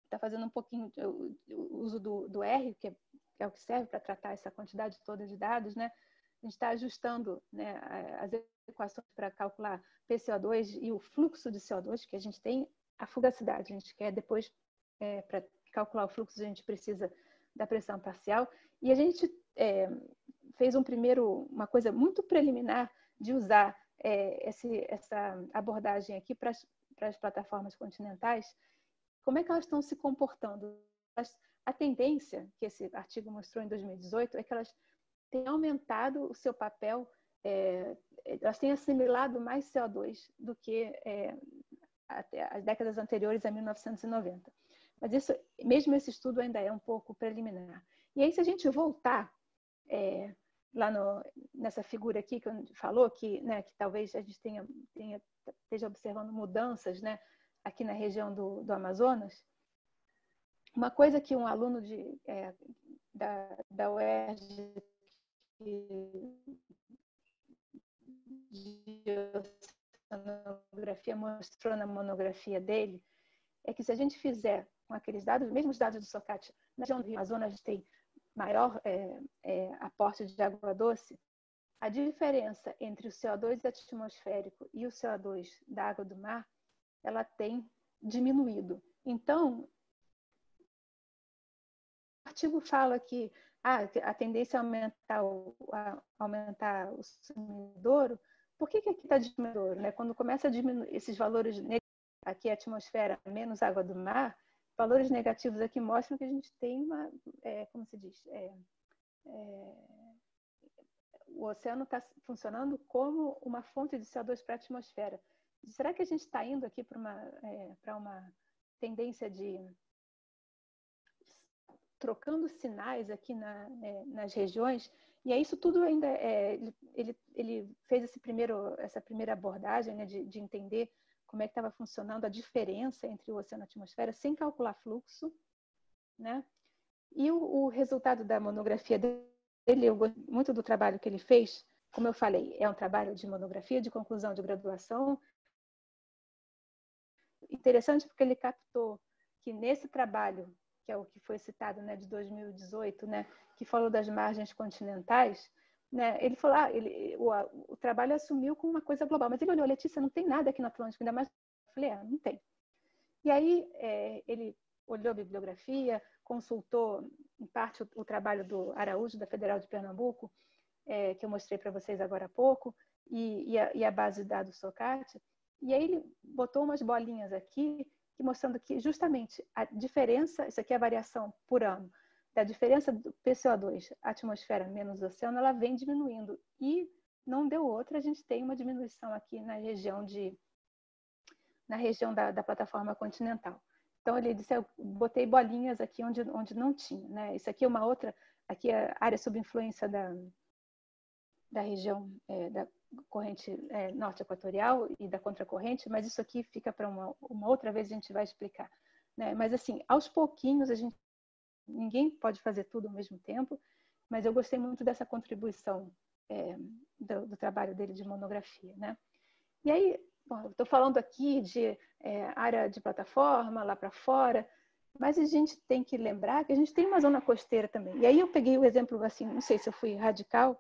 Speaker 1: está fazendo um pouquinho o uso do R, que é o que serve para tratar essa quantidade toda de dados, né? A gente está ajustando, né, as equações para calcular PCO2 e o fluxo de CO2, que a gente tem a fugacidade. A gente quer depois, para calcular o fluxo, a gente precisa da pressão parcial. E a gente fez uma coisa muito preliminar de usar essa abordagem aqui para as plataformas continentais. Como é que elas estão se comportando? A tendência que esse artigo mostrou em 2018 é que elas têm aumentado o seu papel, elas têm assimilado mais CO2 do que até as décadas anteriores a 1990. Mas mesmo esse estudo ainda é um pouco preliminar. E aí, se a gente voltar lá nessa figura aqui que a gente falou, que talvez a gente esteja observando mudanças, né, aqui na região do Amazonas, uma coisa que um aluno da UERJ de oceanografia mostrou na monografia dele é que se a gente fizer com aqueles dados, mesmo os dados do SOCAT, na região do Amazonas tem maior aporte de água doce, a diferença entre o CO2 atmosférico e o CO2 da água do mar, ela tem diminuído. Então, o artigo fala que a tendência é aumentar o sumidouro. Por que aqui está diminuindo? Né? Quando começa a diminuir esses valores negativos, aqui a atmosfera menos água do mar, valores negativos aqui mostram que a gente tem uma, como se diz, o oceano está funcionando como uma fonte de CO2 para a atmosfera. Será que a gente está indo aqui para uma tendência de trocando sinais aqui nas regiões? E é isso tudo ainda ele fez essa primeira abordagem, né, de entender como é que estava funcionando a diferença entre o oceano e a atmosfera sem calcular fluxo, né? E o resultado da monografia dele, eu gosto muito do trabalho que ele fez. Como eu falei, é um trabalho de monografia, de conclusão de graduação. Interessante porque ele captou que nesse trabalho, que é o que foi citado, né, de 2018, né, que falou das margens continentais, né, ele falou, o trabalho assumiu como uma coisa global, mas ele olhou, Letícia, não tem nada aqui no Atlântico, ainda mais. Eu falei, não tem. E aí ele olhou a bibliografia, consultou, em parte, o trabalho do Araújo, da Federal de Pernambuco, que eu mostrei para vocês agora há pouco, e a base de dados SOCAT, e aí ele botou umas bolinhas aqui, mostrando que justamente a diferença, isso aqui é a variação por ano, da diferença do PCO2, atmosfera menos oceano, ela vem diminuindo. E não deu outra, a gente tem uma diminuição aqui na região da plataforma continental. Então, ele disse, eu botei bolinhas aqui onde não tinha. Né? Isso aqui é uma outra, aqui é a área sob influência da região da corrente norte equatorial e da contracorrente, mas isso aqui fica para uma outra vez, a gente vai explicar. Né? Mas, assim, aos pouquinhos, ninguém pode fazer tudo ao mesmo tempo, mas eu gostei muito dessa contribuição do trabalho dele de monografia. Né? E aí, estou falando aqui de área de plataforma, lá para fora, mas a gente tem que lembrar que a gente tem uma zona costeira também. E aí eu peguei o exemplo, assim, não sei se eu fui radical,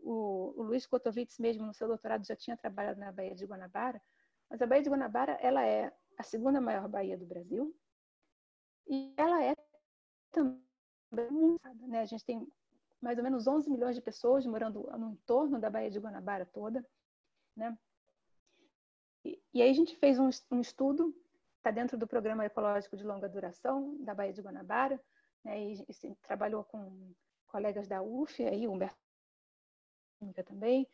Speaker 1: o Luiz Kotovitz mesmo, no seu doutorado, já tinha trabalhado na Baía de Guanabara, mas a Baía de Guanabara, ela é a segunda maior baía do Brasil e ela é também, né? A gente tem mais ou menos 11 milhões de pessoas morando no entorno da Baía de Guanabara toda, né? E aí a gente fez um estudo, está dentro do Programa Ecológico de Longa Duração da Baía de Guanabara, né? E trabalhou com colegas da UF, aí, Humberto também,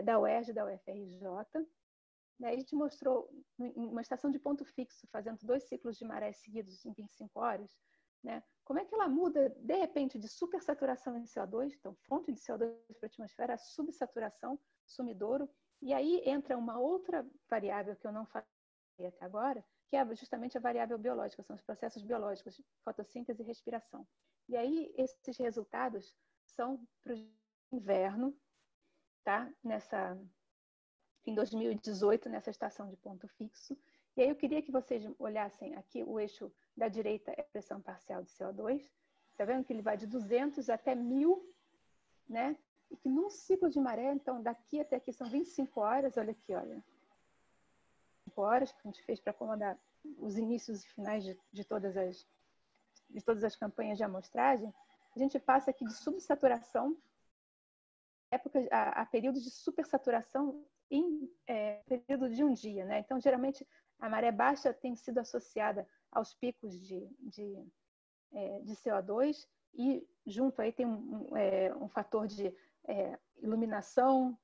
Speaker 1: da UERJ, da UFRJ. Né? A gente mostrou uma estação de ponto fixo, fazendo 2 ciclos de maré seguidos em 25 horas, né? Como é que ela muda, de repente, de supersaturação em CO2, então fonte de CO2 para a atmosfera, a subsaturação, sumidouro, e aí entra uma outra variável que eu não falei até agora, que é justamente a variável biológica, são os processos biológicos, fotossíntese e respiração. E aí esses resultados são para o inverno, tá? Em 2018, nessa estação de ponto fixo. E aí eu queria que vocês olhassem aqui, o eixo da direita é a pressão parcial de CO2. Está vendo que ele vai de 200 até 1000, né? E que num ciclo de maré, então daqui até aqui são 25 horas, olha aqui, olha. 5 horas que a gente fez para acomodar os inícios e finais de todas as campanhas de amostragem. A gente passa aqui de subsaturação, a períodos de supersaturação em período de um dia, né? Então, geralmente, a maré baixa tem sido associada aos picos de CO2 e junto aí tem um fator de iluminação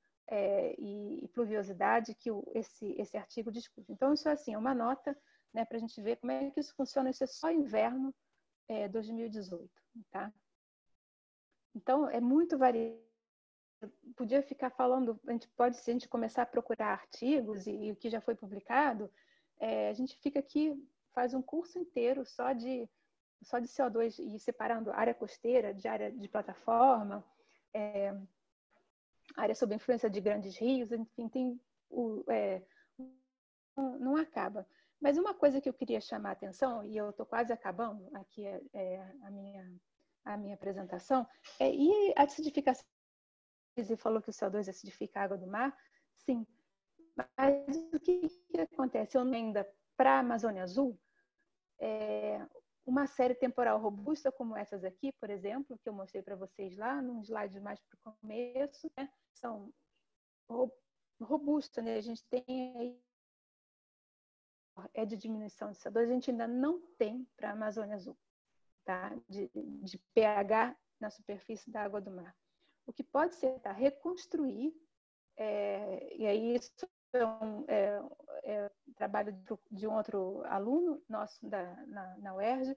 Speaker 1: e pluviosidade que esse artigo discute. Então, isso assim, é uma nota, né, para a gente ver como é que isso funciona. Isso é só inverno 2018, tá? Então, é muito variado. Podia ficar falando, se a gente começar a procurar artigos e o que já foi publicado, a gente fica aqui, faz um curso inteiro só de CO2 e separando área costeira de área de plataforma, área sob influência de grandes rios, enfim, tem não acaba. Mas uma coisa que eu queria chamar a atenção, e eu estou quase acabando aqui a minha apresentação, e a acidificação. Você falou que o CO2 acidifica a água do mar, sim. Mas o que acontece? Eu ainda para a Amazônia Azul, uma série temporal robusta como essas aqui, por exemplo, que eu mostrei para vocês lá, num slide mais para o começo, né? São robustas, né? A gente tem aí de diminuição de CO2, a gente ainda não tem para a Amazônia Azul, tá? De pH na superfície da água do mar. O que pode ser reconstruir, e aí isso é trabalho de um outro aluno nosso na UERJ,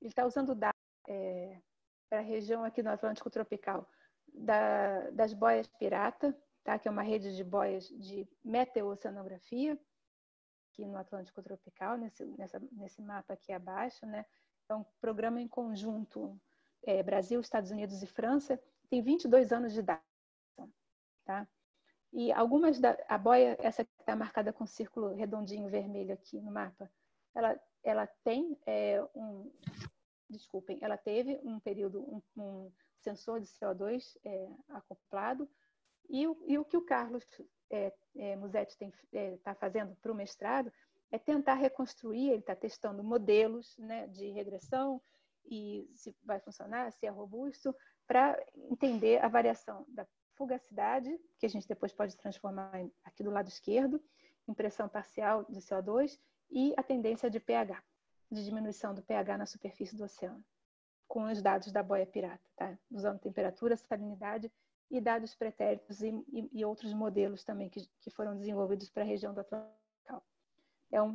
Speaker 1: ele está usando dados para a região aqui no Atlântico Tropical das boias pirata, tá? Que é uma rede de boias de meteoceanografia, aqui no Atlântico Tropical, nesse mapa aqui abaixo, né? É um programa em conjunto Brasil, Estados Unidos e França, tem 22 anos de idade, tá? E algumas a boia, essa que está marcada com um círculo redondinho vermelho aqui no mapa, ela tem ela teve um período, um sensor de CO2 acoplado, e o que o Carlos Musetti está fazendo para o mestrado é tentar reconstruir, ele está testando modelos, né, de regressão, e se vai funcionar, se é robusto, para entender a variação da fugacidade, que a gente depois pode transformar aqui do lado esquerdo, em pressão parcial de CO2, e a tendência de pH, de diminuição do pH na superfície do oceano, com os dados da boia pirata, tá? Usando temperatura, salinidade e dados pretéritos e outros modelos também que foram desenvolvidos para a região do Atlântico.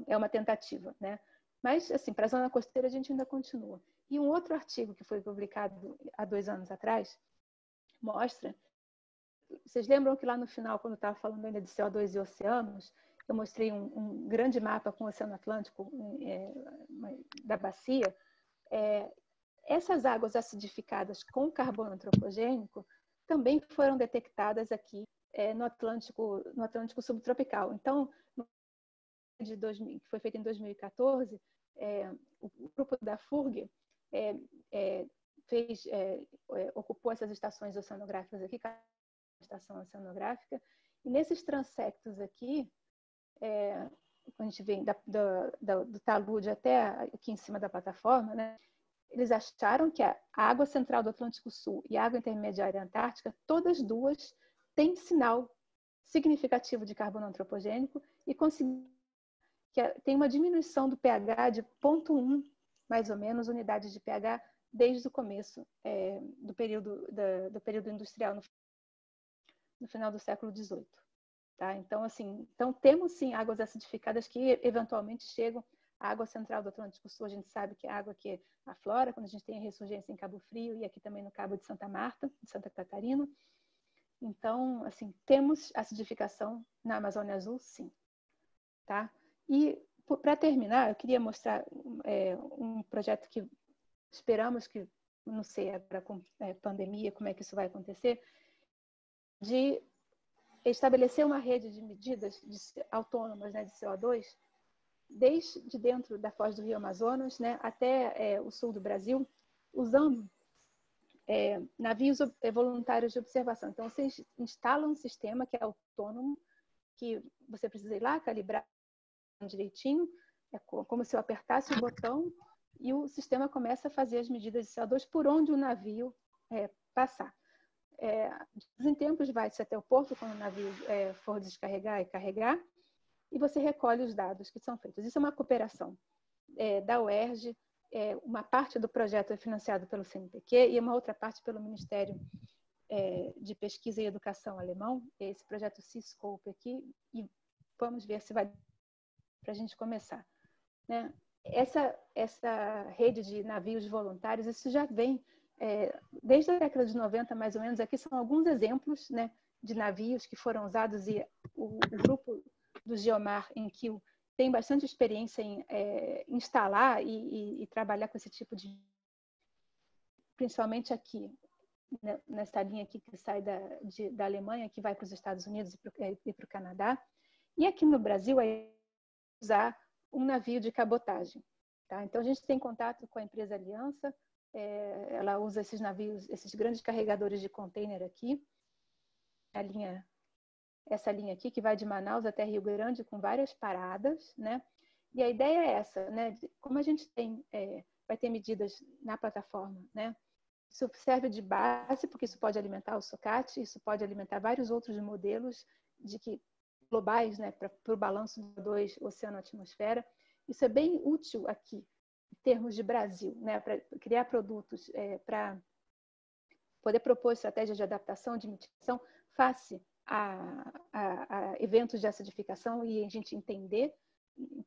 Speaker 1: É uma tentativa, né? Mas, assim, para a zona costeira a gente ainda continua. E um outro artigo que foi publicado há 2 anos atrás mostra... Vocês lembram que lá no final, quando eu estava falando ainda de CO2 e oceanos, eu mostrei um grande mapa com o Oceano Atlântico da bacia? Essas águas acidificadas com carbono antropogênico também foram detectadas aqui no Atlântico subtropical. Então, que foi feito em 2014, o grupo da FURG ocupou essas estações oceanográficas aqui, estação oceanográfica, e nesses transectos aqui, quando a gente vem do talude até aqui em cima da plataforma, né, eles acharam que a água central do Atlântico Sul e a água intermediária antártica, todas duas têm sinal significativo de carbono antropogênico e conseguiram que tem uma diminuição do pH de 0,1, mais ou menos, unidades de pH, desde o começo do período industrial, no final do século XVIII. Tá? Então, assim, temos sim águas acidificadas que eventualmente chegam à água central do Atlântico Sul. A gente sabe que a água que aflora quando a gente tem a ressurgência em Cabo Frio e aqui também no Cabo de Santa Marta, de Santa Catarina. Então, assim, temos acidificação na Amazônia Azul, sim. Tá? E, para terminar, eu queria mostrar um projeto que esperamos que, não sei, agora com pandemia, como é que isso vai acontecer, de estabelecer uma rede de medidas autônomas, né, de CO2, desde dentro da foz do Rio Amazonas, né, até o sul do Brasil, usando navios voluntários de observação. Então, você instala um sistema que é autônomo, que você precisa ir lá, calibrar direitinho, é como se eu apertasse o botão e o sistema começa a fazer as medidas de CO2 por onde o navio passar. Em tempos vai-se até o porto quando o navio for descarregar e carregar, e você recolhe os dados que são feitos. Isso é uma cooperação da UERJ, uma parte do projeto é financiado pelo CNPq e uma outra parte pelo Ministério de Pesquisa e Educação alemão, esse projeto Seascope aqui, e vamos ver se vai para a gente começar. Né? Essa rede de navios voluntários, isso já vem desde a década de 90, mais ou menos. Aqui são alguns exemplos, né, de navios que foram usados, e o grupo do Geomar em Kiel tem bastante experiência em instalar e trabalhar com esse tipo de... Principalmente aqui, nessa linha aqui que sai da Alemanha, que vai para os Estados Unidos e para o Canadá. E aqui no Brasil, é usar um navio de cabotagem. Tá? Então, a gente tem contato com a empresa Aliança, ela usa esses navios, esses grandes carregadores de container aqui, essa linha aqui, que vai de Manaus até Rio Grande, com várias paradas, né? E a ideia é essa, né? Como a gente vai ter medidas na plataforma, né? Isso serve de base, porque isso pode alimentar o SOCAT, isso pode alimentar vários outros modelos globais, né, para o balanço do 2 oceano-atmosfera. Isso é bem útil aqui, em termos de Brasil, né, para criar produtos, para poder propor estratégias de adaptação, de mitigação, face a eventos de acidificação e a gente entender,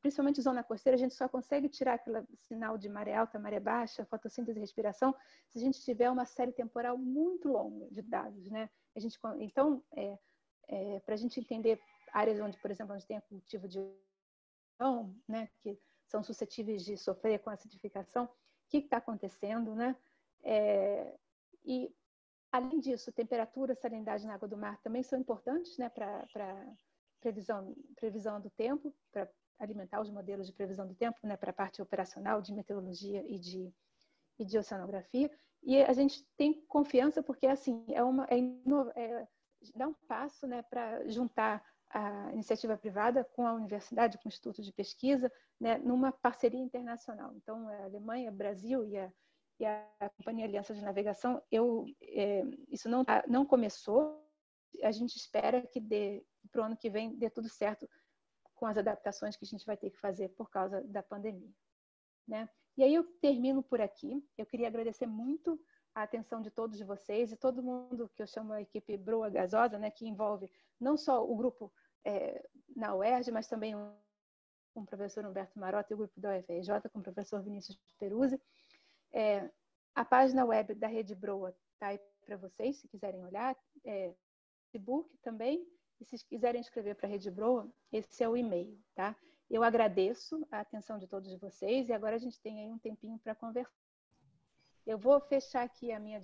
Speaker 1: principalmente zona costeira, a gente só consegue tirar aquele sinal de maré alta, maré baixa, fotossíntese e respiração, se a gente tiver uma série temporal muito longa de dados, né? Então, para a gente entender áreas onde, por exemplo, onde tem cultivo de né, que são suscetíveis de sofrer com acidificação, o que está acontecendo, né? E, além disso, temperatura, salinidade na água do mar também são importantes, né, para previsão do tempo, para alimentar os modelos de previsão do tempo, né, para a parte operacional de meteorologia e de oceanografia. E a gente tem confiança porque assim dá um passo, né, para juntar a iniciativa privada com a universidade, com o instituto de pesquisa, né, numa parceria internacional. Então, a Alemanha, Brasil e a Companhia Aliança de Navegação, isso não começou. A gente espera que para o ano que vem dê tudo certo com as adaptações que a gente vai ter que fazer por causa da pandemia, né? E aí eu termino por aqui. Eu queria agradecer muito a atenção de todos vocês e todo mundo que eu chamo a equipe Broa Gasosa, né, que envolve não só o grupo na UERJ, mas também com o professor Humberto Marotta e o grupo da UFRJ, com o professor Vinícius Peruzzi. A página web da Rede Broa está aí para vocês, se quiserem olhar. Facebook também. E se quiserem escrever para a Rede Broa, esse é o e-mail, tá? Eu agradeço a atenção de todos vocês e agora a gente tem aí um tempinho para conversar. Eu vou fechar aqui a minha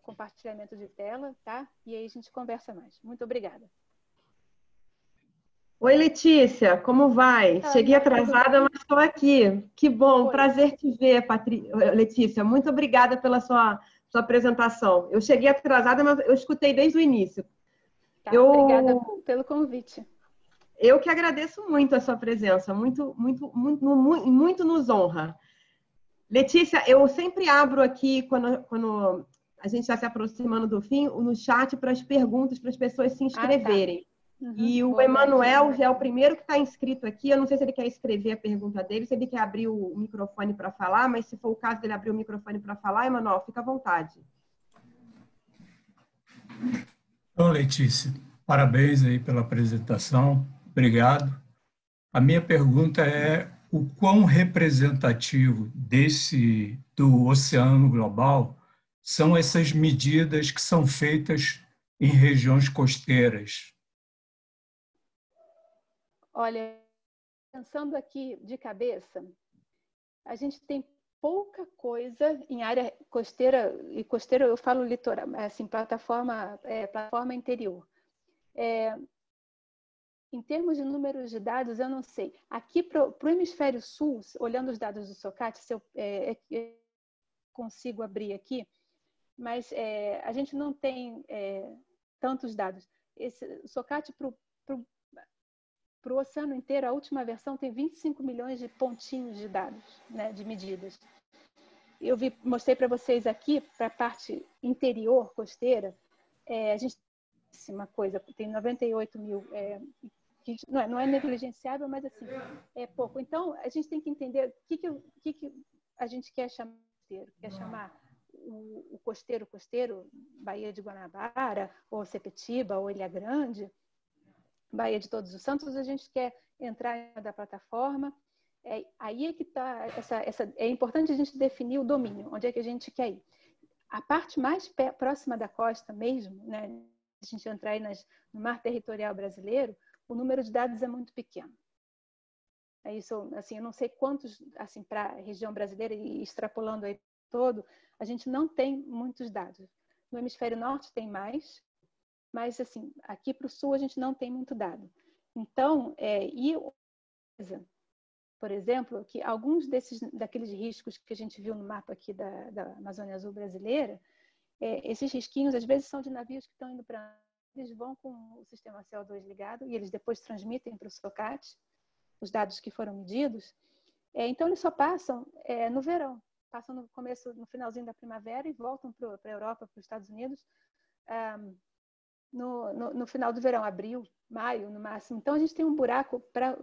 Speaker 1: compartilhamento de tela, tá? E aí a gente conversa mais. Muito obrigada.
Speaker 2: Oi, Letícia, como vai? Cheguei atrasada, mas estou aqui. Que bom, prazer te ver, Letícia. Muito obrigada pela sua apresentação. Eu cheguei atrasada, mas eu escutei desde o início.
Speaker 1: Tá, obrigada pelo convite.
Speaker 2: Eu que agradeço muito a sua presença, muito nos honra. Letícia, eu sempre abro aqui, quando a gente está se aproximando do fim, no chat para as perguntas, para as pessoas se inscreverem.
Speaker 1: Tá. Uhum,
Speaker 2: e o Emanuel já é o primeiro que está inscrito aqui. Eu não sei se ele quer escrever a pergunta dele, se ele quer abrir o microfone para falar, mas se for o caso dele abrir o microfone para falar, Emanuel, fica à vontade.
Speaker 3: Então, Letícia, parabéns aí pela apresentação, obrigado. A minha pergunta é o quão representativo do oceano global são essas medidas que são feitas em regiões costeiras?
Speaker 1: Olha, pensando aqui de cabeça, a gente tem pouca coisa em área costeira, e costeira eu falo litoral, assim, plataforma interior. Em termos de números de dados, eu não sei. Aqui para o hemisfério sul, olhando os dados do SOCAT, se eu consigo abrir aqui, mas a gente não tem tantos dados. O SOCAT para o oceano inteiro, a última versão tem 25 milhões de pontinhos de dados, né, de medidas. Eu mostrei para vocês aqui, para a parte interior, costeira, a gente tem uma coisa, tem 98 mil, que não é negligenciável, mas assim, é pouco. Então, a gente tem que entender o que a gente quer chamar de costeiro. Quer chamar o costeiro, Baía de Guanabara, ou Sepetiba, ou Ilha Grande, Baía de Todos os Santos, a gente quer entrar da plataforma. Aí é que está é importante a gente definir o domínio, onde é que a gente quer ir. A parte mais próxima da costa mesmo, né, a gente entrar aí no mar territorial brasileiro, o número de dados é muito pequeno. Isso, assim, eu não sei quantos, assim, para a região brasileira e extrapolando aí todo, a gente não tem muitos dados. No hemisfério norte tem mais, mas assim, aqui para o sul a gente não tem muito dado. Então, por exemplo, que alguns daqueles riscos que a gente viu no mapa aqui da Amazônia Azul brasileira, esses risquinhos às vezes são de navios que estão indo para... Eles vão com o sistema CO2 ligado e eles depois transmitem para o SOCAT os dados que foram medidos. Então, eles só passam no verão, passam no finalzinho da primavera e voltam para a Europa, para os Estados Unidos, no final do verão, abril, maio, no máximo. Então, a gente tem um buraco para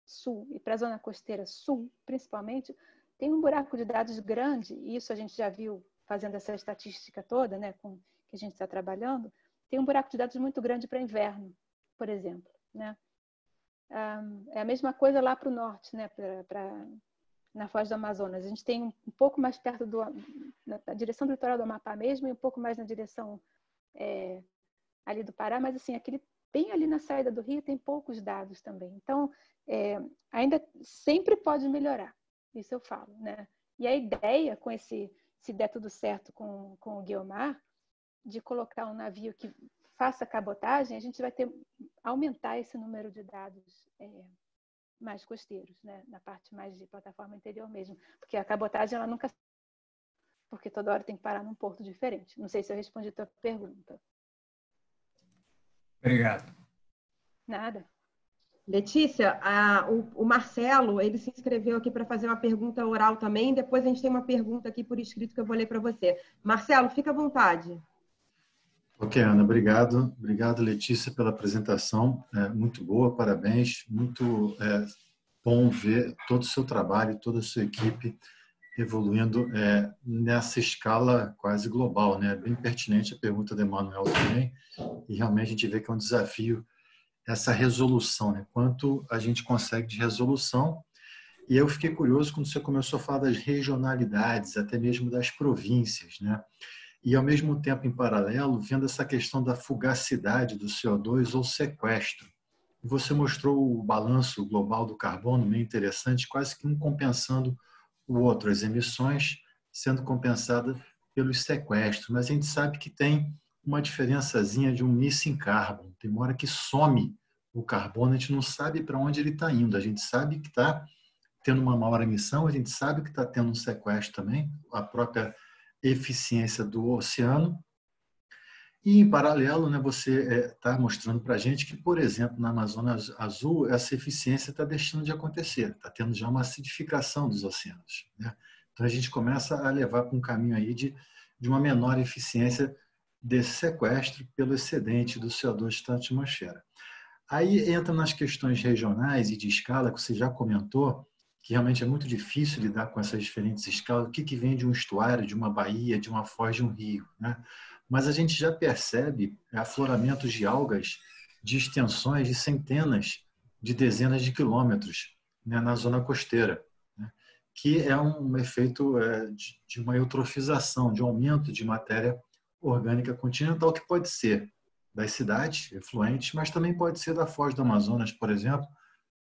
Speaker 1: sul e para a zona costeira sul, principalmente, tem um buraco de dados grande, e isso a gente já viu fazendo essa estatística toda, né, que a gente está trabalhando, tem um buraco de dados muito grande para inverno, por exemplo, né? É a mesma coisa lá para o norte, né, na Foz do Amazonas. A gente tem um pouco mais perto na direção do litoral do Amapá mesmo, e um pouco mais na direção ali do Pará, mas assim, bem ali na saída do Rio tem poucos dados também. Então, ainda sempre pode melhorar, isso eu falo, né? E a ideia, se der tudo certo com o Guiomar, de colocar um navio que faça cabotagem, a gente vai aumentar esse número de dados mais costeiros, né? Na parte mais de plataforma interior mesmo. Porque a cabotagem, ela nunca... Porque toda hora tem que parar num porto diferente. Não sei se eu respondi a tua pergunta.
Speaker 3: Obrigado.
Speaker 1: Nada.
Speaker 2: Letícia, o Marcelo, ele se inscreveu aqui para fazer uma pergunta oral também. Depois a gente tem uma pergunta aqui por escrito que eu vou ler para você. Marcelo, fica à vontade.
Speaker 4: Ok, Ana, obrigado. Obrigado, Letícia, pela apresentação. Muito boa, parabéns. Muito bom ver todo o seu trabalho, toda a sua equipe evoluindo nessa escala quase global, né? Bem pertinente a pergunta do Emanuel também, e realmente a gente vê que é um desafio essa resolução, né? Quanto a gente consegue de resolução. E eu fiquei curioso quando você começou a falar das regionalidades, até mesmo das províncias, né? E, ao mesmo tempo, em paralelo, vendo essa questão da fugacidade do CO2 ou sequestro. Você mostrou o balanço global do carbono, meio interessante, quase que um compensando o outro, as emissões sendo compensadas pelos sequestros. Mas a gente sabe que tem uma diferençazinha de um missing carbon. Tem uma hora que some o carbono, a gente não sabe para onde ele está indo. A gente sabe que está tendo uma maior emissão, a gente sabe que está tendo um sequestro também, a própria eficiência do oceano. E, em paralelo, né, você está mostrando para a gente que, por exemplo, na Amazônia Azul, essa eficiência está deixando de acontecer, está tendo já uma acidificação dos oceanos, né? Então, a gente começa a levar para um caminho aí de uma menor eficiência desse sequestro pelo excedente do CO2 que está na atmosfera. Aí entra nas questões regionais e de escala, que você já comentou, que realmente é muito difícil lidar com essas diferentes escalas, o que vem de um estuário, de uma baía, de uma foz, de um rio, né? Mas a gente já percebe afloramentos de algas de extensões de centenas de dezenas de quilômetros, né, na zona costeira, né, que é um efeito de uma eutrofização, de um aumento de matéria orgânica continental, que pode ser das cidades efluentes, mas também pode ser da foz do Amazonas, por exemplo,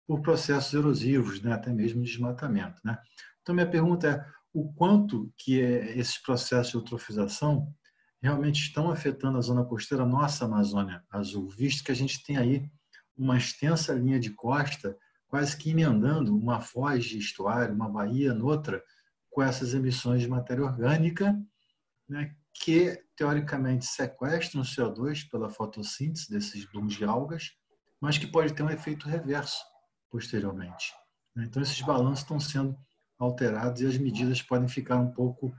Speaker 4: por processos erosivos, né, até mesmo desmatamento, né? Então, minha pergunta é o quanto que esses processos de eutrofização realmente estão afetando a zona costeira, nossa Amazônia Azul, visto que a gente tem aí uma extensa linha de costa, quase que emendando uma foz de estuário, uma baía noutra, com essas emissões de matéria orgânica, né, que, teoricamente, sequestram o CO2 pela fotossíntese desses blooms de algas, mas que pode ter um efeito reverso posteriormente. Então, esses balanços estão sendo alterados e as medidas podem ficar um pouco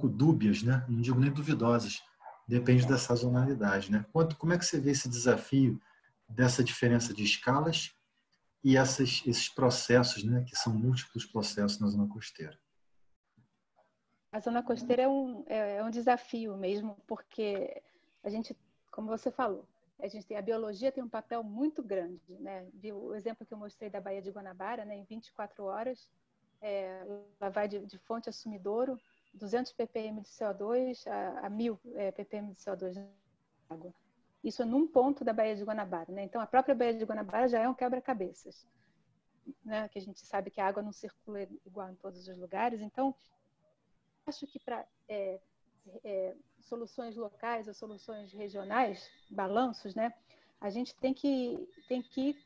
Speaker 4: dúbias, né? Não digo nem duvidosas, depende da sazonalidade, né? Como é que você vê esse desafio dessa diferença de escalas e esses processos, né, que são múltiplos processos na zona costeira?
Speaker 1: A zona costeira é um desafio mesmo, porque a gente, como você falou, a biologia tem um papel muito grande, né? O exemplo que eu mostrei da Baía de Guanabara, né? Em 24 horas, ela vai de fonte a sumidouro, 200 ppm de CO2 a 1000 ppm de CO2 na água. Isso é num ponto da Baía de Guanabara, né? Então, a própria Baía de Guanabara já é um quebra-cabeças, né? Que a gente sabe que a água não circula igual em todos os lugares. Então, acho que para soluções locais ou soluções regionais, balanços, né? A gente tem que ir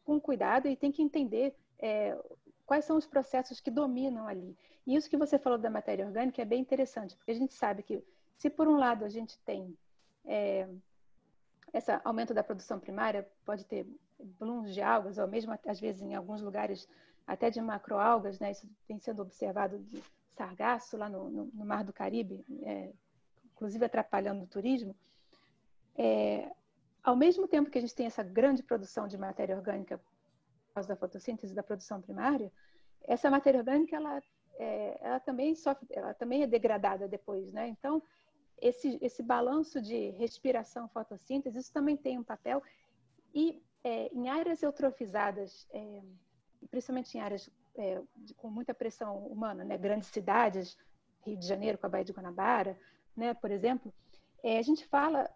Speaker 1: com cuidado e tem que entender quais são os processos que dominam ali. E isso que você falou da matéria orgânica é bem interessante, porque a gente sabe que, se por um lado a gente tem esse aumento da produção primária, pode ter blooms de algas, ou mesmo, às vezes, em alguns lugares, até de macroalgas, né? Isso vem sendo observado de sargaço lá no Mar do Caribe, inclusive atrapalhando o turismo. Ao mesmo tempo que a gente tem essa grande produção de matéria orgânica por causa da fotossíntese da produção primária, essa matéria orgânica ela também sofre, ela também é degradada depois, né? Então, esse balanço de respiração, fotossíntese, isso também tem um papel. E em áreas eutrofizadas, principalmente em áreas com muita pressão humana, né? Grandes cidades, Rio de Janeiro com a Baía de Guanabara, né? Por exemplo, a gente fala,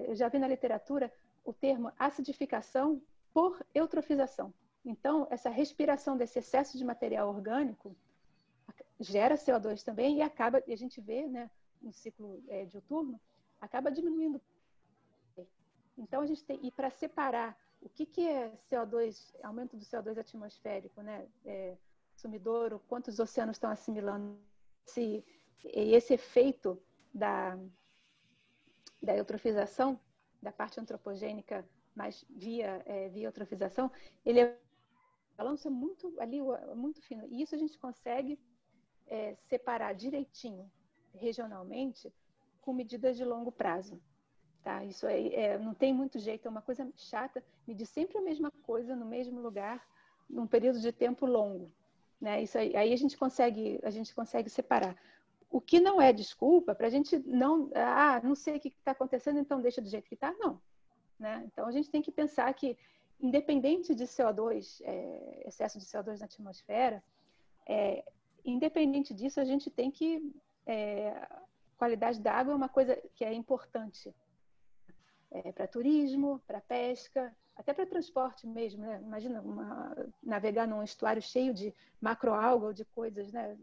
Speaker 1: eu já vi na literatura o termo acidificação por eutrofização. Então, essa respiração desse excesso de material orgânico gera CO2 também e a gente vê, né, no ciclo diuturno, acaba diminuindo. Então, a gente tem, e para separar o que é CO2, aumento do CO2 atmosférico, né, sumidouro, quantos oceanos estão assimilando esse efeito da eutrofização, da parte antropogênica, mas via eutrofização, o balanço é muito fino. E isso a gente consegue separar direitinho, regionalmente, com medidas de longo prazo. Tá? Isso aí não tem muito jeito, é uma coisa chata, medir sempre a mesma coisa no mesmo lugar, num período de tempo longo. Né? Isso aí a gente consegue separar. O que não é desculpa para a gente não sei o que está acontecendo, então deixa do jeito que está, não. Né? Então, a gente tem que pensar que, independente de CO2, excesso de CO2 na atmosfera, independente disso, a gente tem que... qualidade da água é uma coisa que é importante para turismo, para pesca, até para transporte mesmo. Né? Imagina navegar num estuário cheio de macroalga ou de coisas, né,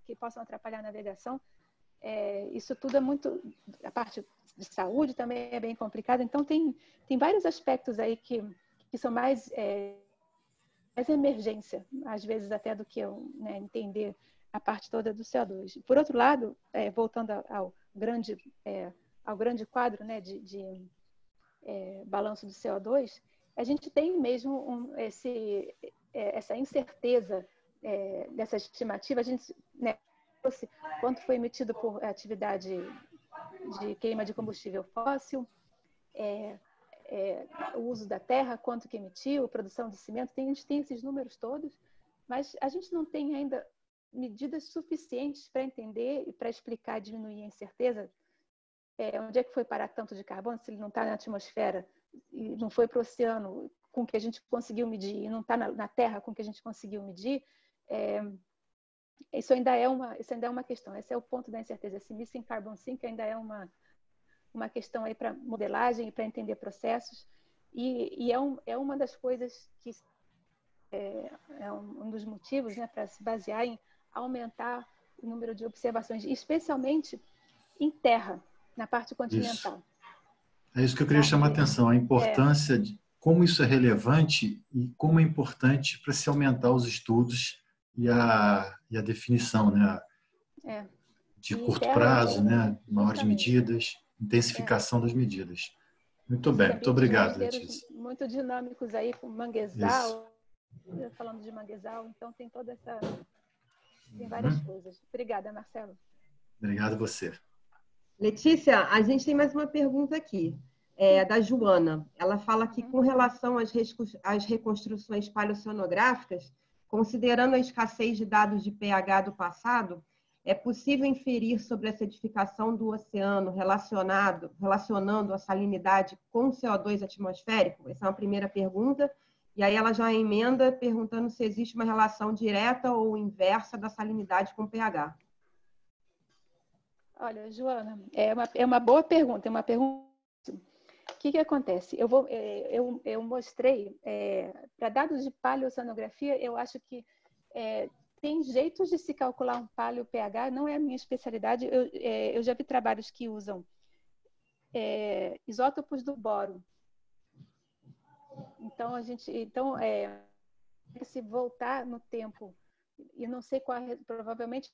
Speaker 1: que possam atrapalhar a navegação. Isso tudo é muito... A parte de saúde também é bem complicada. Então, tem vários aspectos aí que são mais emergência, às vezes até do que entender a parte toda do CO2. Por outro lado, voltando ao grande quadro, né, de balanço do CO2, a gente tem mesmo essa incerteza dessa estimativa. A gente, né, quanto foi emitido por atividade de queima de combustível fóssil, o uso da terra, quanto que emitiu, produção de cimento, a gente tem esses números todos, mas a gente não tem ainda medidas suficientes para entender e para explicar, diminuir a incerteza. Onde é que foi parar tanto de carbono, se ele não está na atmosfera e não foi para o oceano com o que a gente conseguiu medir e não está na terra com o que a gente conseguiu medir. Isso ainda é uma questão. Esse é o ponto da incerteza. Esse missing carbon sink ainda é uma questão aí para modelagem e para entender processos. E é uma das coisas que é um dos motivos, né, para se basear em aumentar o número de observações, especialmente em terra, na parte continental.
Speaker 4: Isso. É isso que eu queria chamar a atenção, a importância de como isso é relevante e como é importante para se aumentar os estudos e a definição, né? De curto prazo, né? Maiores medidas, intensificação das medidas. Muito bem, muito obrigado, Letícia.
Speaker 1: Muito dinâmicos aí, com manguezal, falando de manguezal, então tem toda essa... Tem várias coisas. Obrigada, Marcelo.
Speaker 4: Obrigado a você.
Speaker 2: Letícia, a gente tem mais uma pergunta aqui, da Joana. Ela fala que, com relação às reconstruções paleoceanográficas, considerando a escassez de dados de pH do passado, é possível inferir sobre a acidificação do oceano relacionando a salinidade com CO2 atmosférico? Essa é uma primeira pergunta. E aí ela já emenda perguntando se existe uma relação direta ou inversa da salinidade com pH.
Speaker 1: Olha, Joana, é uma boa pergunta, é uma pergunta. O que acontece? Eu mostrei, para dados de paleoceanografia, eu acho que tem jeitos de se calcular um paleo-pH, não é a minha especialidade. Eu já vi trabalhos que usam isótopos do boro. Então, se voltar no tempo, e não sei qual, provavelmente,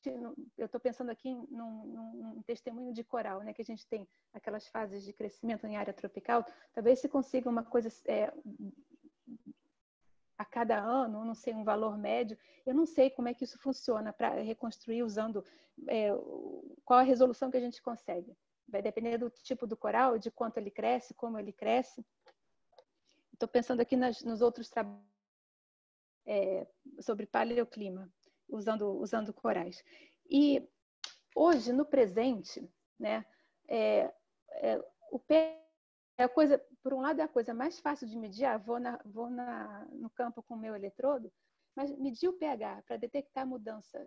Speaker 1: eu estou pensando aqui num testemunho de coral, né, que a gente tem aquelas fases de crescimento em área tropical, talvez se consiga uma coisa a cada ano, não sei, um valor médio. Eu não sei como é que isso funciona para reconstruir usando qual a resolução que a gente consegue. Vai depender do tipo do coral, de quanto ele cresce, como ele cresce. Estou pensando aqui nos outros trabalhos sobre paleoclima, usando corais. E hoje, no presente, né, o pé é a coisa, por um lado, é a coisa mais fácil de medir. Vou no campo com o meu eletrodo, mas medir o pH para detectar mudança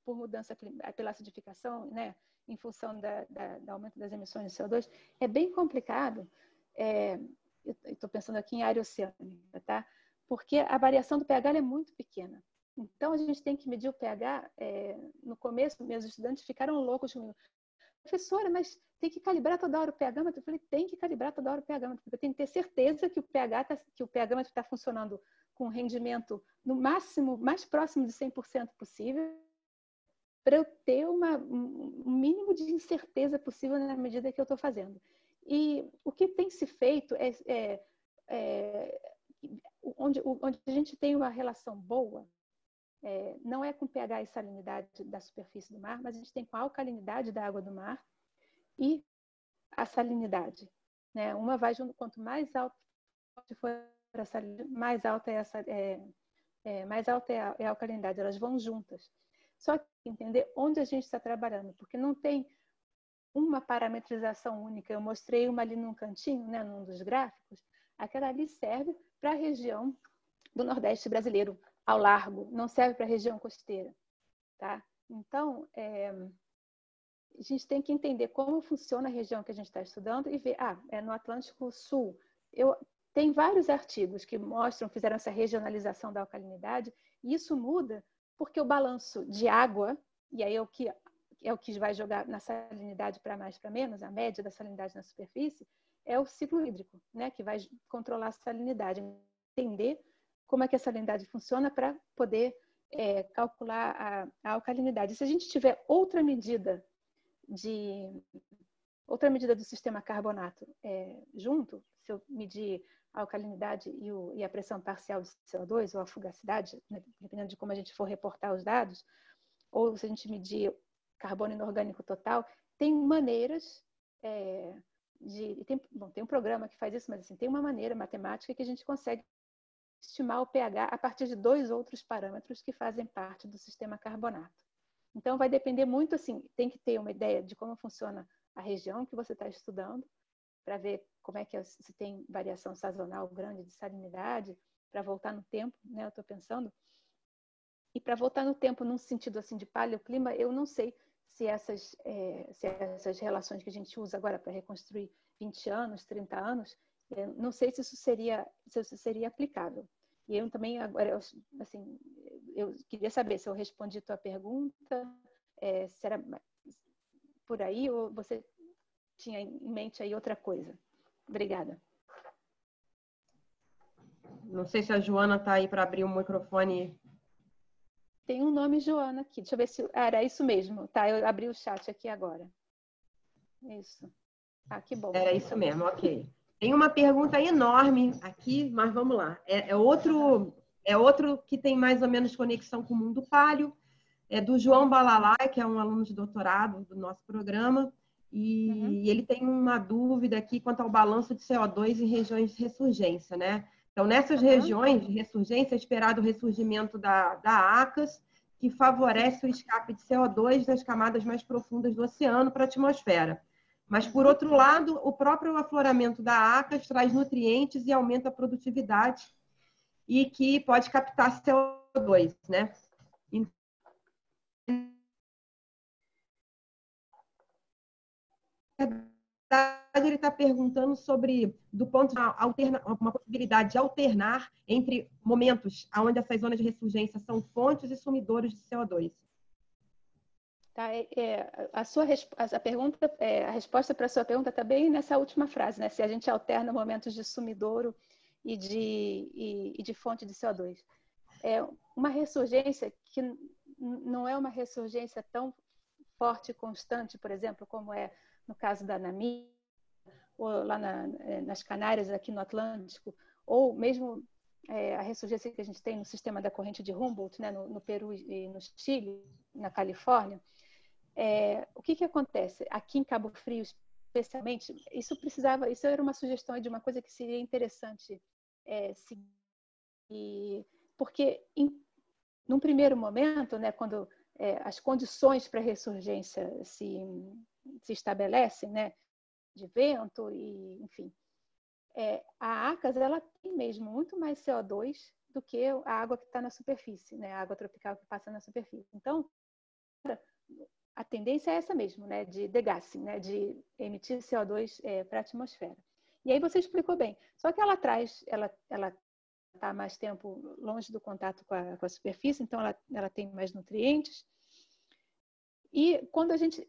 Speaker 1: por mudança pela acidificação, né, em função do aumento das emissões de CO2, é bem complicado. Eu estou pensando aqui em área oceânica, tá? Porque a variação do pH é muito pequena. Então, a gente tem que medir o pH. No começo, meus estudantes ficaram loucos comigo. Professora, mas tem que calibrar toda hora o pH-metro? Eu falei, tem que calibrar toda hora o pH-metro, porque eu tenho que ter certeza que o pH-metro está funcionando com rendimento no máximo, mais próximo de 100% possível, para eu ter o mínimo de incerteza possível na medida que eu estou fazendo. E o que tem se feito onde a gente tem uma relação boa, não é com pH e salinidade da superfície do mar, mas a gente tem com a alcalinidade da água do mar e a salinidade. Né? Uma vai junto, quanto mais alto for a salinidade, mais alta é a alcalinidade, elas vão juntas. Só que entender onde a gente está trabalhando, porque não tem uma parametrização única. Eu mostrei uma ali num cantinho, né, num dos gráficos. Aquela ali serve para a região do Nordeste brasileiro, ao largo, não serve para a região costeira. Tá? Então, a gente tem que entender como funciona a região que a gente está estudando e ver, é no Atlântico Sul. Tem vários artigos que fizeram essa regionalização da alcalinidade, e isso muda porque o balanço de água, e aí é o que vai jogar na salinidade para mais para menos, a média da salinidade na superfície, é o ciclo hídrico, né, que vai controlar a salinidade, entender como é que a salinidade funciona para poder calcular a alcalinidade. Se a gente tiver outra medida do sistema carbonato junto, se eu medir a alcalinidade e a pressão parcial de CO2, ou a fugacidade, né, dependendo de como a gente for reportar os dados, ou se a gente medir carbono inorgânico total, tem maneiras tem um programa que faz isso, mas assim, tem uma maneira matemática que a gente consegue estimar o pH a partir de 2 outros parâmetros que fazem parte do sistema carbonato. Então, vai depender muito, assim, tem que ter uma ideia de como funciona a região que você está estudando, para ver como é que se tem variação sazonal grande de salinidade, para voltar no tempo, né? Eu estou pensando. E para voltar no tempo, num sentido assim de paleoclima, eu não sei se essas relações que a gente usa agora para reconstruir 20 anos, 30 anos, não sei se isso seria aplicável. E eu também, agora, assim, eu queria saber se eu respondi a tua pergunta, se era por aí ou você tinha em mente aí outra coisa. Obrigada.
Speaker 2: Não sei se a Joana está aí para abrir o microfone.
Speaker 1: Tem um nome Joana aqui. Deixa eu ver se... era isso mesmo. Tá, eu abri o chat aqui agora. Isso. Que bom.
Speaker 2: Era isso mesmo, ok. Tem uma pergunta enorme aqui, mas vamos lá. É outro que tem mais ou menos conexão com o mundo paleo. É do João Balalai, que é um aluno de doutorado do nosso programa. E ele tem uma dúvida aqui quanto ao balanço de CO2 em regiões de ressurgência, né? Então, nessas regiões de ressurgência, é esperado o ressurgimento da ACAS, que favorece o escape de CO2 das camadas mais profundas do oceano para a atmosfera. Mas, por outro lado, o próprio afloramento da ACAS traz nutrientes e aumenta a produtividade e que pode captar CO2, né? ele está perguntando sobre, do ponto de uma possibilidade de alternar entre momentos onde essas zonas de ressurgência são fontes e sumidouros de CO2.
Speaker 1: Tá, a pergunta, a resposta para a sua pergunta está bem nessa última frase, né? Se a gente alterna momentos de sumidouro e de fonte de CO2. É uma ressurgência que não é uma ressurgência tão forte e constante, por exemplo, como é no caso da Namíbia, ou lá nas Canárias, aqui no Atlântico, ou mesmo a ressurgência que a gente tem no sistema da corrente de Humboldt, né, no Peru e no Chile, na Califórnia. O que acontece? Aqui em Cabo Frio, especialmente, isso era uma sugestão de uma coisa que seria interessante seguir, porque num primeiro momento, né, quando as condições para a ressurgência se estabelecem, né, de vento e, enfim, a ACAS ela tem mesmo muito mais CO2 do que a água que está na superfície, né, a água tropical que passa na superfície. Então, a tendência é essa mesmo, né, de degassing, né, de emitir CO2 para a atmosfera. E aí você explicou bem. Só que ela está mais tempo longe do contato com a superfície, então ela tem mais nutrientes. E quando a gente,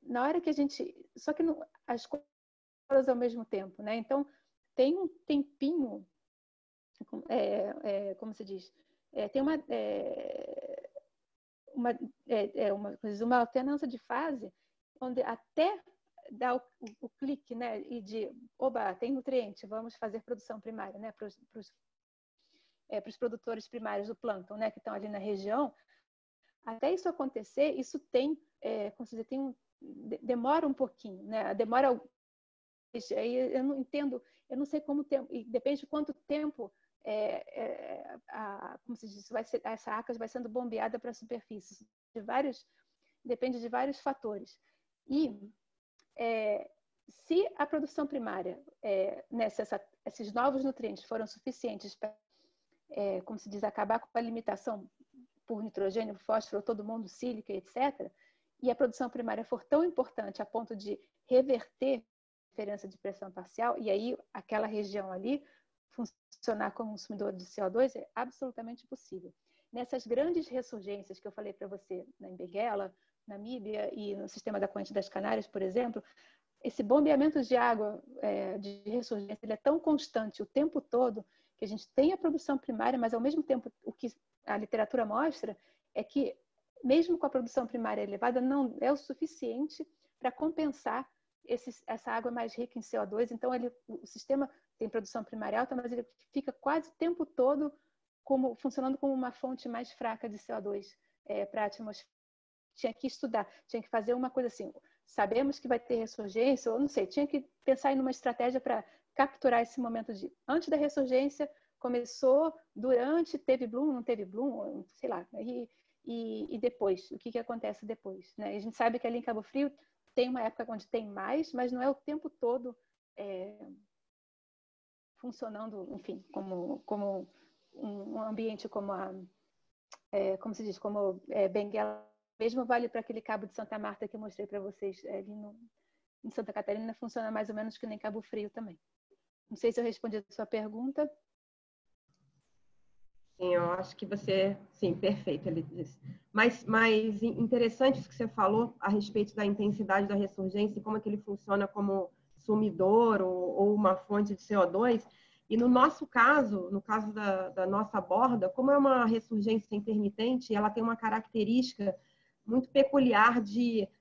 Speaker 1: na hora que a gente, só que as coisas ao mesmo tempo, né? Então tem um tempinho, como se diz, tem uma alternância de fase, onde até dar o clique, né? E de, oba, tem nutriente, vamos fazer produção primária, né? Para os produtores primários do plâncton, né? Que estão ali na região. Até isso acontecer, isso tem, como se diz, demora um pouquinho, né? Demora. Aí eu não entendo, eu não sei como tempo, e depende de quanto tempo como se diz, essa ACAS vai sendo bombeada para a superfície. Depende de vários fatores. E se a produção primária, esses novos nutrientes foram suficientes para, como se diz, acabar com a limitação por nitrogênio, fósforo, todo mundo, sílica, etc., e a produção primária for tão importante a ponto de reverter a diferença de pressão parcial, e aí aquela região ali funcionar como um sumidor de CO2, é absolutamente possível. Nessas grandes ressurgências que eu falei para você, em Benguela, Namíbia e no sistema da corrente das Canárias, por exemplo, esse bombeamento de água de ressurgência ele é tão constante o tempo todo que a gente tem a produção primária, mas ao mesmo tempo o que a literatura mostra é que mesmo com a produção primária elevada não é o suficiente para compensar essa água mais rica em CO2. Então o sistema tem produção primária alta, mas ele fica quase o tempo todo funcionando como uma fonte mais fraca de CO2 para a atmosfera. Tinha que estudar, tinha que fazer uma coisa assim. Sabemos que vai ter ressurgência, ou não sei, tinha que pensar em uma estratégia para capturar esse momento de antes da ressurgência, começou, durante, teve bloom, não teve bloom, sei lá. E depois, o que acontece depois? Né? A gente sabe que ali em Cabo Frio tem uma época onde tem mais, mas não é o tempo todo funcionando, enfim, como um ambiente como como se diz, como Benguela. Mesmo vale para aquele cabo de Santa Marta que eu mostrei para vocês ali em Santa Catarina, funciona mais ou menos que nem Cabo Frio também. Não sei se eu respondi a sua pergunta.
Speaker 2: Sim, eu acho que você... Sim, perfeito, ele disse. Mas interessante isso que você falou a respeito da intensidade da ressurgência e como é que ele funciona como sumidor ou uma fonte de CO2. E no nosso caso, no caso da nossa borda, como é uma ressurgência intermitente, ela tem uma característica muito peculiar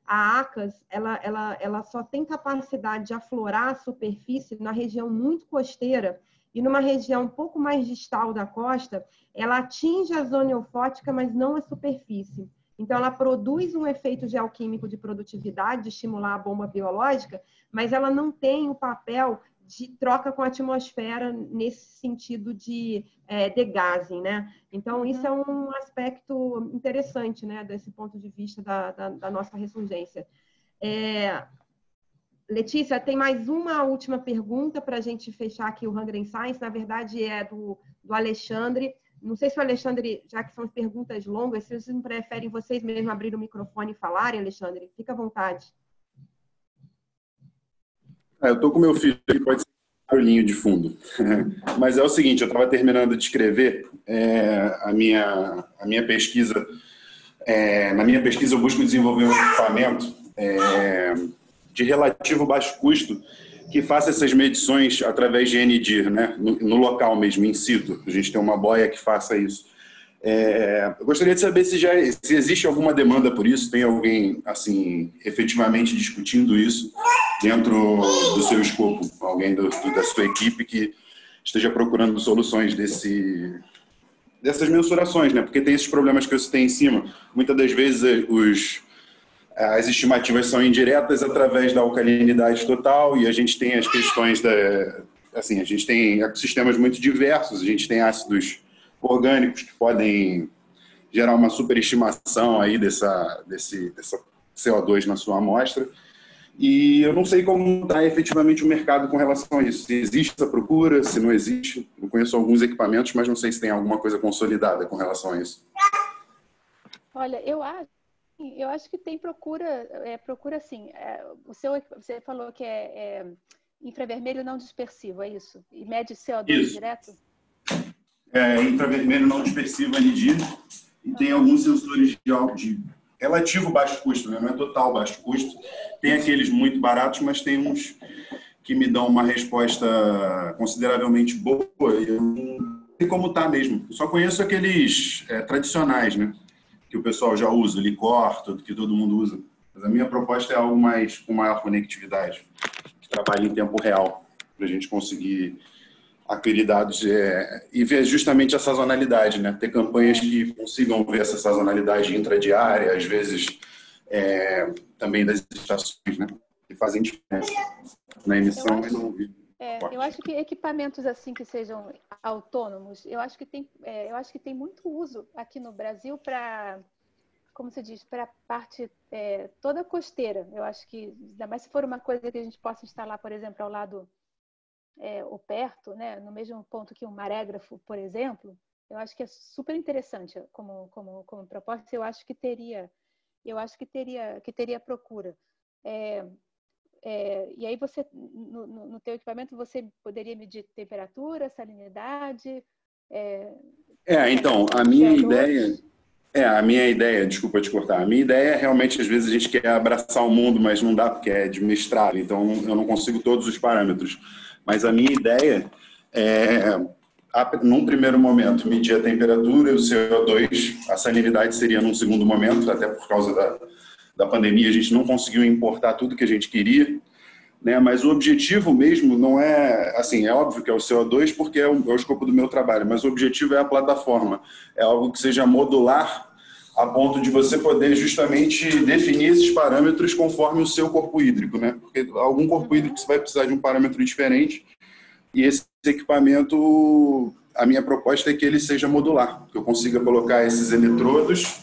Speaker 2: a ACAS, ela só tem capacidade de aflorar a superfície na região muito costeira e numa região um pouco mais distal da costa, ela atinge a zona eufótica, mas não a superfície. Então, ela produz um efeito geoquímico de produtividade, de estimular a bomba biológica, mas ela não tem o papel de troca com a atmosfera nesse sentido de degassing, né? Então, isso é um aspecto interessante, né? Desse ponto de vista da nossa ressurgência. Letícia, tem mais uma última pergunta para a gente fechar aqui o Hunger and Science. Na verdade, é do Alexandre. Não sei se o Alexandre, já que são perguntas longas, se vocês preferem vocês mesmos abrir o microfone e falarem, Alexandre, fica à vontade.
Speaker 5: Eu estou com meu filho aqui, pode ser um barulhinho de fundo. Mas é o seguinte, eu estava terminando de escrever a minha pesquisa. Na minha pesquisa, eu busco desenvolver um equipamento de relativo baixo custo que faça essas medições através de NDIR, né? No local mesmo, in situ. A gente tem uma boia que faça isso. Eu gostaria de saber se existe alguma demanda por isso, tem alguém assim efetivamente discutindo isso dentro do seu escopo, alguém da sua equipe que esteja procurando soluções dessas mensurações, né? Porque tem esses problemas que eu citei em cima. Muitas das vezes as estimativas são indiretas através da alcalinidade total e a gente tem as questões assim, a gente tem ecossistemas muito diversos, a gente tem ácidos orgânicos que podem gerar uma superestimação aí dessa CO2 na sua amostra. E eu não sei como está efetivamente o mercado com relação a isso. Se existe essa procura, se não existe. Eu conheço alguns equipamentos, mas não sei se tem alguma coisa consolidada com relação a isso.
Speaker 1: Olha, eu acho que tem procura sim. Você falou que é infravermelho não dispersivo, é isso? E mede CO2
Speaker 5: isso.
Speaker 1: Direto?
Speaker 5: Infravermelho não dispersivo, NDIR, e tem alguns sensores de relativo baixo custo, né? Não é total baixo custo. Tem aqueles muito baratos, mas tem uns que me dão uma resposta consideravelmente boa e eu não sei como está mesmo. Eu só conheço aqueles tradicionais, né? Que o pessoal já usa, Licor, que todo mundo usa. Mas a minha proposta é algo com maior conectividade, que trabalhe em tempo real, para a gente conseguir aquele dados e ver justamente a sazonalidade, né? Ter campanhas que consigam ver essa sazonalidade intradiária, às vezes também das estações, né? Que fazem diferença na emissão e no vídeo.
Speaker 1: Eu acho que equipamentos assim que sejam autônomos, eu acho que tem muito uso aqui no Brasil para, como se diz, para a parte toda costeira. Eu acho que, ainda mais se for uma coisa que a gente possa instalar, por exemplo, ao lado ou perto, né, no mesmo ponto que um marégrafo, por exemplo, eu acho que é super interessante como proposta. Eu acho que teria procura. E aí você, no teu equipamento, você poderia medir temperatura, salinidade.
Speaker 5: Então, a minha ideia, desculpa te cortar, a minha ideia é realmente, às vezes, a gente quer abraçar o mundo, mas não dá porque é administrável, então eu não consigo todos os parâmetros. Mas a minha ideia num primeiro momento, medir a temperatura e o CO2, a salinidade seria num segundo momento, até por causa da pandemia, a gente não conseguiu importar tudo que a gente queria, né? Mas o objetivo mesmo não é, assim, é óbvio que é o CO2 porque é o escopo do meu trabalho, mas o objetivo é a plataforma, é algo que seja modular a ponto de você poder justamente definir esses parâmetros conforme o seu corpo hídrico, né? Porque algum corpo hídrico você vai precisar de um parâmetro diferente e esse equipamento, a minha proposta é que ele seja modular, que eu consiga colocar esses eletrodos,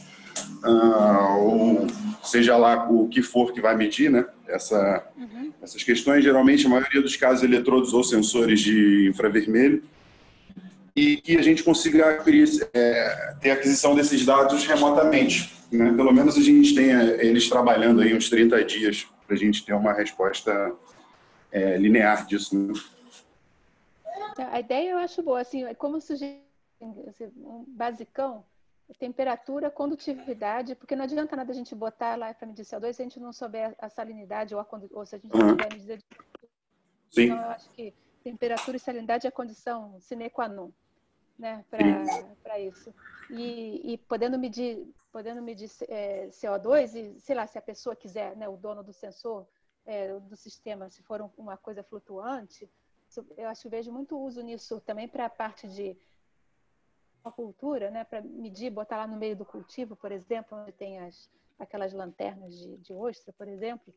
Speaker 5: ou seja lá o que for que vai medir, né? Essas questões, geralmente, a maioria dos casos, eletrodos ou sensores de infravermelho, e que a gente consiga ter aquisição desses dados remotamente, né? Pelo menos a gente tenha eles trabalhando aí uns 30 dias para a gente ter uma resposta linear disso, né?
Speaker 1: A ideia eu acho boa, assim, como sugere um basicão, temperatura, condutividade, porque não adianta nada a gente botar lá para medir CO2 se a gente não souber a salinidade ou se a gente não tiver a medida de...
Speaker 5: Sim.
Speaker 1: Então, eu acho que temperatura e salinidade é a condição sine qua non, né, para isso. E podendo medir CO2, e sei lá, se a pessoa quiser, né, o dono do sensor, do sistema, se for uma coisa flutuante, eu acho que vejo muito uso nisso também para a parte de cultura, né, para medir, botar lá no meio do cultivo, por exemplo, onde tem aquelas lanternas de ostra, por exemplo,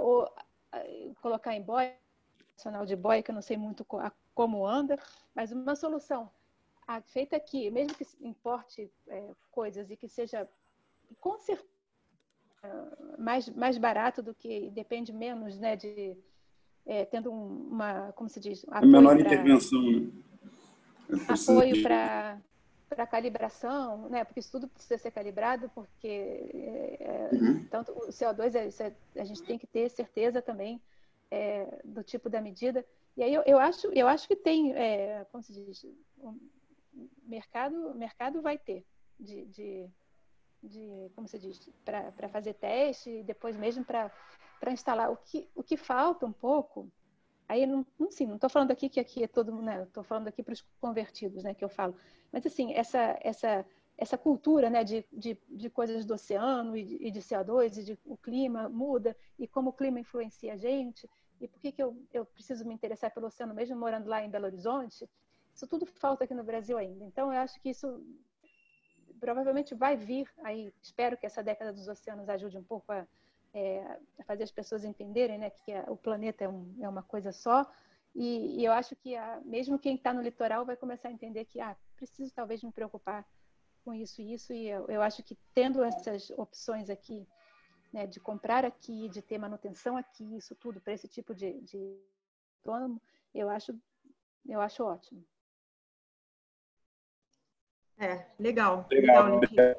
Speaker 1: ou colocar em boia, nacional de boia, que eu não sei muito como anda, mas uma solução feita aqui, mesmo que importe coisas e que seja com certeza mais barato do que depende menos, né, de tendo como se diz,
Speaker 5: menor intervenção, né?
Speaker 1: Apoio para calibração, né? Porque isso tudo precisa ser calibrado, porque tanto o CO2 a gente tem que ter certeza também do tipo da medida. E aí eu acho que tem, como se diz, mercado vai ter como se diz, para fazer teste e depois mesmo para instalar. O que falta um pouco, aí não estou falando aqui que aqui é todo mundo, né? Estou falando aqui para os convertidos, né, que eu falo. Mas assim, essa cultura, né, de coisas do oceano e de CO2 e de o clima muda e como o clima influencia a gente e por que eu preciso me interessar pelo oceano mesmo morando lá em Belo Horizonte. Isso tudo falta aqui no Brasil ainda. Então eu acho que isso provavelmente vai vir aí. Espero que essa década dos oceanos ajude um pouco a fazer as pessoas entenderem, né, que o planeta é uma coisa só. E eu acho que mesmo quem está no litoral vai começar a entender que preciso talvez me preocupar com isso e isso. E eu acho que tendo essas opções aqui, né, de comprar aqui, de ter manutenção aqui, isso tudo para esse tipo de autônomo, eu acho ótimo.
Speaker 2: Legal, Letícia.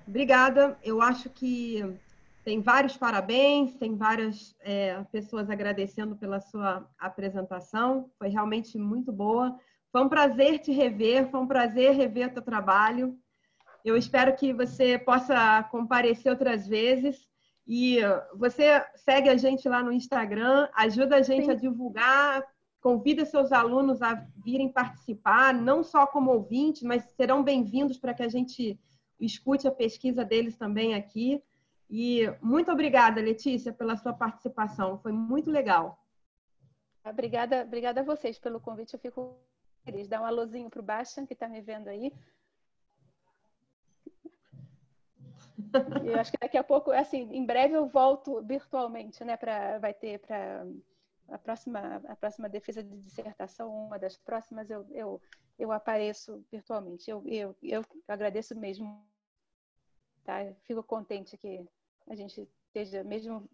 Speaker 2: Obrigada. Eu acho que tem vários parabéns, tem várias pessoas agradecendo pela sua apresentação. Foi realmente muito boa. Foi um prazer te rever, foi um prazer rever o teu trabalho. Eu espero que você possa comparecer outras vezes. E você segue a gente lá no Instagram, ajuda a gente a divulgar, convida seus alunos a virem participar, não só como ouvintes, mas serão bem-vindos para que a gente escute a pesquisa deles também aqui. E muito obrigada, Letícia, pela sua participação. Foi muito legal.
Speaker 1: Obrigada a vocês pelo convite. Eu fico feliz. Dá um alôzinho para o Bastian, que está me vendo aí. Eu acho que daqui a pouco, assim, em breve eu volto virtualmente, né? Vai ter para a próxima defesa de dissertação, uma das próximas, eu apareço virtualmente. Eu agradeço mesmo, tá? Eu fico contente que a gente esteja, mesmo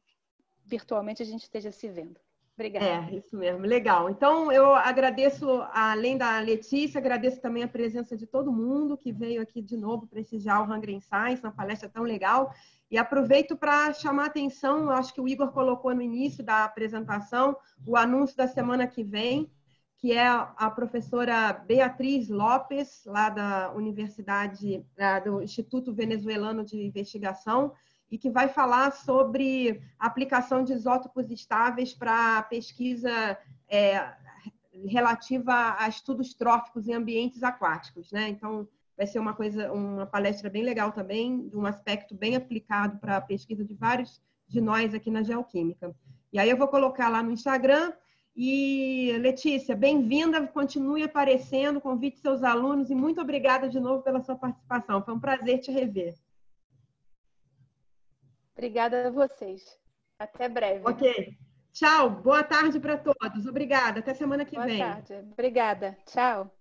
Speaker 1: virtualmente, a gente esteja se vendo. Obrigada.
Speaker 2: Isso mesmo, legal. Então, eu agradeço, além da Letícia, agradeço também a presença de todo mundo que veio aqui de novo prestigiar o Hungry Science, uma palestra tão legal. E aproveito para chamar a atenção, acho que o Igor colocou no início da apresentação, o anúncio da semana que vem, que é a professora Beatriz Lopes, lá da Universidade, do Instituto Venezuelano de Investigação, e que vai falar sobre a aplicação de isótopos estáveis para pesquisa relativa a estudos tróficos em ambientes aquáticos, né? Então, vai ser uma palestra bem legal também, de um aspecto bem aplicado para a pesquisa de vários de nós aqui na Geoquímica. E aí eu vou colocar lá no Instagram. E, Letícia, bem-vinda, continue aparecendo, convide seus alunos e muito obrigada de novo pela sua participação. Foi um prazer te rever.
Speaker 1: Obrigada a vocês. Até breve.
Speaker 2: Ok. Tchau. Boa tarde para todos. Obrigada. Até semana que vem.
Speaker 1: Boa tarde. Obrigada. Tchau.